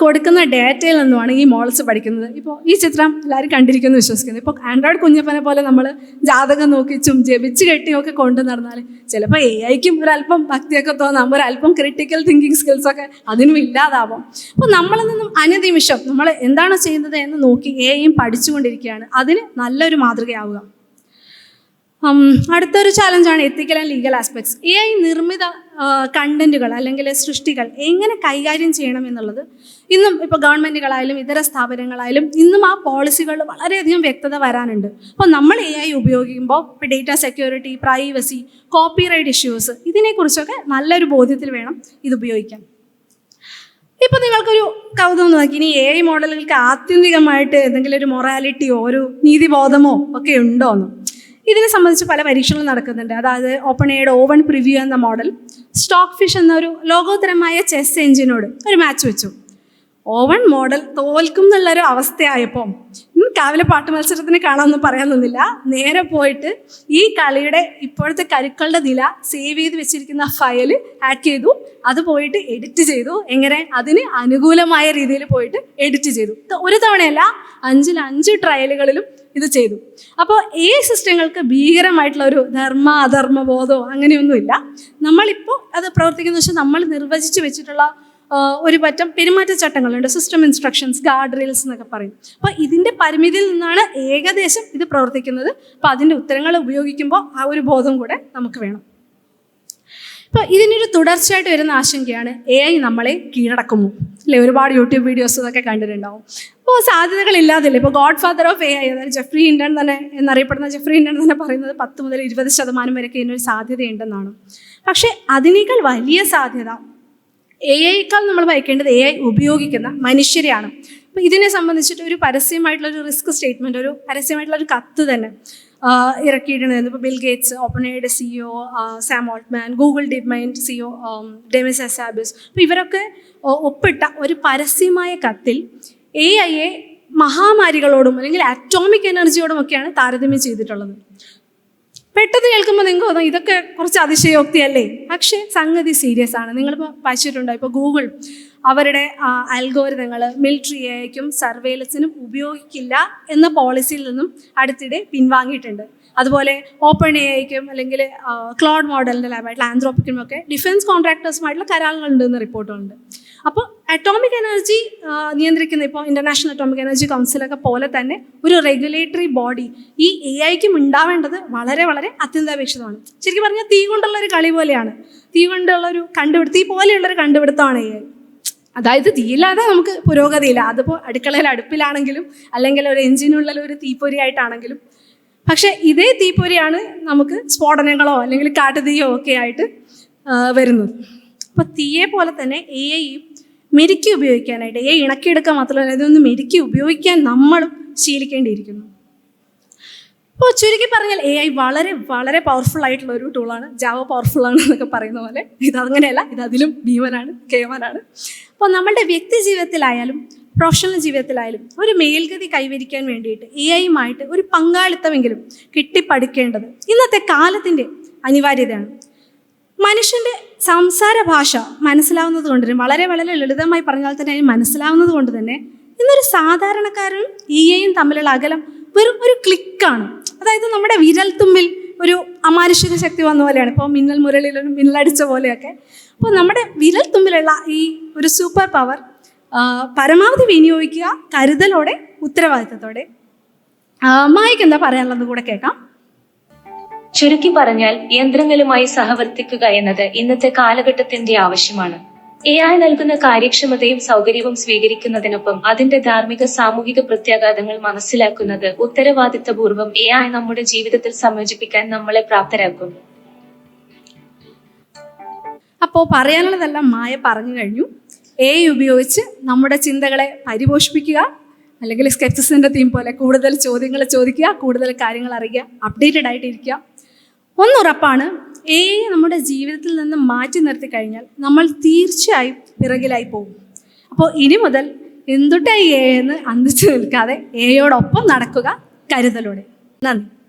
കൊടുക്കുന്ന ഡേറ്റയിൽ നിന്നുമാണ് ഈ മോഡൽസ് പഠിക്കുന്നത്. ഇപ്പോൾ ഈ ചിത്രം എല്ലാവരും കണ്ടിരിക്കുമെന്ന് വിശ്വസിക്കുന്നു. ഇപ്പോൾ ആൻഡ്രോയിഡ് കുഞ്ഞപ്പനെ പോലെ നമ്മൾ ജാതകം നോക്കിച്ചും ജപിച്ച് കെട്ടിയൊക്കെ കൊണ്ടു നടന്നാൽ ചിലപ്പോൾ AI-ക്കും ഒരല്പം ഭക്തിയൊക്കെ തോന്നാം, ഒരല്പം ക്രിട്ടിക്കൽ തിങ്കിങ് സ്കിൽസൊക്കെ അതിനും ഇല്ലാതാവാം. അപ്പോൾ നമ്മളിൽ നിന്നും അനുനിമിഷം നമ്മൾ എന്താണോ ചെയ്യുന്നത് എന്ന് നോക്കി AI-യും പഠിച്ചുകൊണ്ടിരിക്കുകയാണ്. അതിന് നല്ലൊരു മാതൃകയാവുക. അടുത്തൊരു ചാലഞ്ചാണ് ethical and legal aspects. AI നിർമ്മിത കണ്ടന്റുകൾ അല്ലെങ്കിൽ സൃഷ്ടികൾ എങ്ങനെ കൈകാര്യം ചെയ്യണം എന്നുള്ളത് ഇന്നും ഇപ്പോൾ ഗവൺമെൻറ്റുകളായാലും ഇതര സ്ഥാപനങ്ങളായാലും ഇന്നും ആ പോളിസികളിൽ വളരെയധികം വ്യക്തത വരാനുണ്ട്. അപ്പോൾ നമ്മൾ AI ഉപയോഗിക്കുമ്പോൾ ഇപ്പോൾ data security, privacy, copyright issues ഇതിനെക്കുറിച്ചൊക്കെ നല്ലൊരു ബോധ്യത്തിൽ വേണം ഇത് ഉപയോഗിക്കാൻ. ഇപ്പോൾ നിങ്ങൾക്കൊരു കൗതുകം നോക്കി, ഇനി AI മോഡലുകൾക്ക് ആത്യന്തികമായിട്ട് എന്തെങ്കിലും ഒരു മൊറാലിറ്റിയോ ഒരു നീതിബോധമോ ഒക്കെ ഉണ്ടോ എന്ന്. ഇതിനെ സംബന്ധിച്ച് പല പരീക്ഷണങ്ങളും നടക്കുന്നുണ്ട്. അതായത് ഓപ്പൺഎയുടെ ഓവൺ പ്രിവ്യൂ എന്ന മോഡൽ സ്റ്റോക്ക് ഫിഷ് എന്നൊരു ലോകോത്തരമായ ചെസ് എഞ്ചിനോട് ഒരു മാച്ച് വെച്ചു. ഓവൺ മോഡൽ തോൽക്കും എന്നുള്ളൊരു അവസ്ഥയായപ്പോൾ കാവിലെ പാട്ട് മത്സരത്തിന് കാണാമെന്ന് പറയാൻ നിന്നില്ല. നേരെ പോയിട്ട് ഈ കളിയുടെ ഇപ്പോഴത്തെ കരുക്കളുടെ നില സേവ് ചെയ്ത് വെച്ചിരിക്കുന്ന ഫയൽ ഹാക്ക് ചെയ്തു. അത് പോയിട്ട് എഡിറ്റ് ചെയ്തു. എങ്ങനെ? അതിന് അനുകൂലമായ രീതിയിൽ പോയിട്ട് എഡിറ്റ് ചെയ്തു. ഒരു തവണയല്ല, 5 ട്രയലുകളിലും ഇത് ചെയ്തു. അപ്പോൾ ഈ സിസ്റ്റങ്ങൾക്ക് ഭീകരമായിട്ടുള്ള ഒരു ധർമ്മ അധർമ്മ ബോധമോ അങ്ങനെയൊന്നുമില്ല. നമ്മളിപ്പോൾ അത് പ്രവർത്തിക്കുന്ന വെച്ചാൽ നമ്മൾ നിർവചിച്ച് വെച്ചിട്ടുള്ള ഒരു പറ്റം പെരുമാറ്റച്ചട്ടങ്ങളുണ്ട്, സിസ്റ്റം ഇൻസ്ട്രക്ഷൻസ്, ഗാർഡ് റെയിൽസ് എന്നൊക്കെ പറയും. അപ്പോൾ ഇതിൻ്റെ പരിമിതിയിൽ നിന്നാണ് ഏകദേശം ഇത് പ്രവർത്തിക്കുന്നത്. അപ്പോൾ അതിൻ്റെ ഉത്തരങ്ങൾ ഉപയോഗിക്കുമ്പോൾ ആ ഒരു ബോധം കൂടെ നമുക്ക് വേണം. ഇപ്പോൾ ഇതിനൊരു തുടർച്ചയായിട്ട് വരുന്ന ആശങ്കയാണ് AI നമ്മളെ കീഴടക്കുമോ അല്ലേ? ഒരുപാട് യൂട്യൂബ് വീഡിയോസ് ഇതൊക്കെ കണ്ടിട്ടുണ്ടാവും. അപ്പോൾ സാധ്യതകളില്ലാതില്ല. ഇപ്പോൾ ഗോഡ് ഫാദർ ഓഫ് AI അതായത് ജെഫ്രി ഹിൻഡൺ തന്നെ എന്നറിയപ്പെടുന്ന ജെഫ്രി ഹിൻഡൺ തന്നെ പറയുന്നത് 10 മുതൽ 20% വരെയൊക്കെ ഇതിനൊരു സാധ്യതയുണ്ടെന്നാണ്. പക്ഷേ അതിനേക്കാൾ വലിയ സാധ്യത AI-യേക്കാൾ നമ്മൾ ഭയക്കേണ്ടത് AI ഉപയോഗിക്കുന്ന മനുഷ്യരെയാണ്. അപ്പോൾ ഇതിനെ സംബന്ധിച്ചിട്ട് ഒരു പരസ്യമായിട്ടുള്ളൊരു റിസ്ക് സ്റ്റേറ്റ്മെൻറ്റ്, ഒരു പരസ്യമായിട്ടുള്ളൊരു കത്ത് തന്നെ ഇറക്കിയിട്ടുണ്ട്. ഇപ്പോൾ ബിൽ ഗേറ്റ്സ്, ഓപ്പൺഎയുടെ CEO Sam Altman, Google DeepMind CEO Demis Hassabis, അപ്പോൾ ഇവരൊക്കെ ഒപ്പിട്ട ഒരു പരസ്യമായ കത്തിൽ AI-യെ മഹാമാരികളോടും അല്ലെങ്കിൽ അറ്റോമിക് എനർജിയോടും ഒക്കെയാണ് താരതമ്യം ചെയ്തിട്ടുള്ളത്. പെട്ടെന്ന് കേൾക്കുമ്പോൾ നിങ്ങൾക്ക് തോന്നും ഇതൊക്കെ കുറച്ച് അതിശയോക്തിയല്ലേ? പക്ഷേ സംഗതി സീരിയസ് ആണ്. നിങ്ങളിപ്പോൾ വായിച്ചിട്ടുണ്ടോ? ഇപ്പോൾ ഗൂഗിൾ അവരുടെ അൽഗോരിതങ്ങൾ മിലിറ്ററി AI-ക്കും സർവൈലൻസിനും ഉപയോഗിക്കില്ല എന്ന പോളിസിയിൽ നിന്നും അടുത്തിടെ പിൻവാങ്ങിയിട്ടുണ്ട്. അതുപോലെ ഓപ്പൺ AI-ക്കും അല്ലെങ്കിൽ ക്ലൗഡ് മോഡലിൻ്റെ ലാബായിട്ടുള്ള ആന്ത്രോപ്പിക്കിനും ഒക്കെ ഡിഫൻസ് കോൺട്രാക്ടേഴ്സുമായിട്ടുള്ള കരാറുകളുണ്ടെന്ന് റിപ്പോർട്ടുകളുണ്ട്. അപ്പോൾ അറ്റോമിക് എനർജി നിയന്ത്രിക്കുന്ന ഇപ്പോൾ ഇൻ്റർനാഷണൽ അറ്റോമിക് എനർജി കൗൺസിലൊക്കെ പോലെ തന്നെ ഒരു റെഗുലേറ്ററി ബോഡി ഈ AI-ക്കും ഉണ്ടാവേണ്ടത് വളരെ വളരെ അത്യന്താപേക്ഷിതമാണ്. ശരിക്കും പറഞ്ഞാൽ തീ കൊണ്ടുള്ളൊരു കളി പോലെയാണ്. തീ പോലെയുള്ളൊരു കണ്ടുപിടുത്തമാണ് AI. അതായത് തീയില്ലാതെ നമുക്ക് പുരോഗതിയില്ല. അതിപ്പോൾ അടുക്കളയിൽ അടുപ്പിലാണെങ്കിലും അല്ലെങ്കിൽ ഒരു എഞ്ചിനുള്ളിൽ ഒരു തീപ്പൊരിയായിട്ടാണെങ്കിലും. പക്ഷേ ഇതേ തീപ്പൊരിയാണ് നമുക്ക് സ്ഫോടനങ്ങളോ അല്ലെങ്കിൽ കാട്ടുതീയോ ഒക്കെ ആയിട്ട് വരുന്നത്. അപ്പോൾ തീയെ പോലെ തന്നെ AI-യും മെരുക്കി ഉപയോഗിക്കാനായിട്ട് AI ഇണക്കിയെടുക്കാൻ മാത്രമല്ല ഇതൊന്ന് മെരുക്കി ഉപയോഗിക്കാൻ നമ്മളും ശീലിക്കേണ്ടിയിരിക്കുന്നു. അപ്പോൾ ചുരുക്കി പറഞ്ഞാൽ AI വളരെ വളരെ പവർഫുൾ ആയിട്ടുള്ള ഒരു ടൂളാണ്. ജാവ പവർഫുൾ ആണ് എന്നൊക്കെ പറയുന്ന പോലെ ഇതങ്ങനെയല്ല, ഇതിലും ഭീമനാണ്, കേമനാണ്. അപ്പോൾ നമ്മളുടെ വ്യക്തി ജീവിതത്തിലായാലും പ്രൊഫഷണൽ ജീവിതത്തിലായാലും ഒരു മേൽഗതി കൈവരിക്കാൻ വേണ്ടിയിട്ട് AI-യുമായിട്ട് ഒരു പങ്കാളിത്തമെങ്കിലും കെട്ടിപ്പടുക്കേണ്ടത് ഇന്നത്തെ കാലത്തിൻ്റെ അനിവാര്യതയാണ്. മനുഷ്യൻ്റെ സംസാര ഭാഷ മനസ്സിലാവുന്നത് കൊണ്ട് തന്നെ വളരെ വളരെ ലളിതമായി പറഞ്ഞാൽ തന്നെ അതിന് മനസ്സിലാവുന്നത് കൊണ്ട് തന്നെ ഇന്നൊരു സാധാരണക്കാരനും AI-യും തമ്മിലുള്ള അകലം വെറും ഒരു ക്ലിക്കാണ്. അതായത് നമ്മുടെ വിരൽത്തുമ്പിൽ ഒരു അമാനുഷിക ശക്തി വന്ന പോലെയാണ്. ഇപ്പോൾ മിന്നൽ മുരളിലൊരു മിന്നലടിച്ച പോലെയൊക്കെ. അപ്പോൾ നമ്മുടെ വിരൽത്തുമ്പിലുള്ള ഈ ഒരു സൂപ്പർ പവർ പരമാവധി വിനിയോഗിക്കുക, കരുതലോടെ ഉത്തരവാദിത്തത്തോടെ. മായ്ക്ക് എന്താ പറയാനുള്ളത് കൂടെ കേൾക്കാം. ചുരുക്കി പറഞ്ഞാൽ യന്ത്രങ്ങളുമായി സഹവർത്തിക്കുക എന്നത് ഇന്നത്തെ കാലഘട്ടത്തിന്റെ ആവശ്യമാണ്. AI നൽകുന്ന കാര്യക്ഷമതയും സൗകര്യവും സ്വീകരിക്കുന്നതിനൊപ്പം അതിന്റെ ധാർമ്മിക സാമൂഹിക പ്രത്യാഘാതങ്ങൾ മനസ്സിലാക്കുന്നത് ഉത്തരവാദിത്തപൂർവ്വം AI നമ്മുടെ ജീവിതത്തിൽ സംയോജിപ്പിക്കാൻ നമ്മളെ പ്രാപ്തരാക്കും. അപ്പോൾ പറയാനുള്ളതെല്ലാം മായ പറഞ്ഞു കഴിഞ്ഞു. AI ഉപയോഗിച്ച് നമ്മുടെ ചിന്തകളെ പരിപോഷിപ്പിക്കുക, അല്ലെങ്കിൽ സ്കെപ്റ്റിസിൻ്റെ തീം പോലെ കൂടുതൽ ചോദ്യങ്ങൾ ചോദിക്കുക, കൂടുതൽ കാര്യങ്ങൾ അറിയുക, അപ്ഡേറ്റഡ് ആയിട്ടിരിക്കുക. ഒന്നുറപ്പാണ്, AI നമ്മുടെ ജീവിതത്തിൽ നിന്ന് മാറ്റി നിർത്തി കഴിഞ്ഞാൽ നമ്മൾ തീർച്ചയായും പിറകിലായി പോകും. അപ്പോൾ ഇനി മുതൽ എന്തുട്ടാ എ എന്ന് അന്തിച്ചു നിൽക്കാതെ എയോടൊപ്പം നടക്കുക കരുതലോടെ. നന്ദി.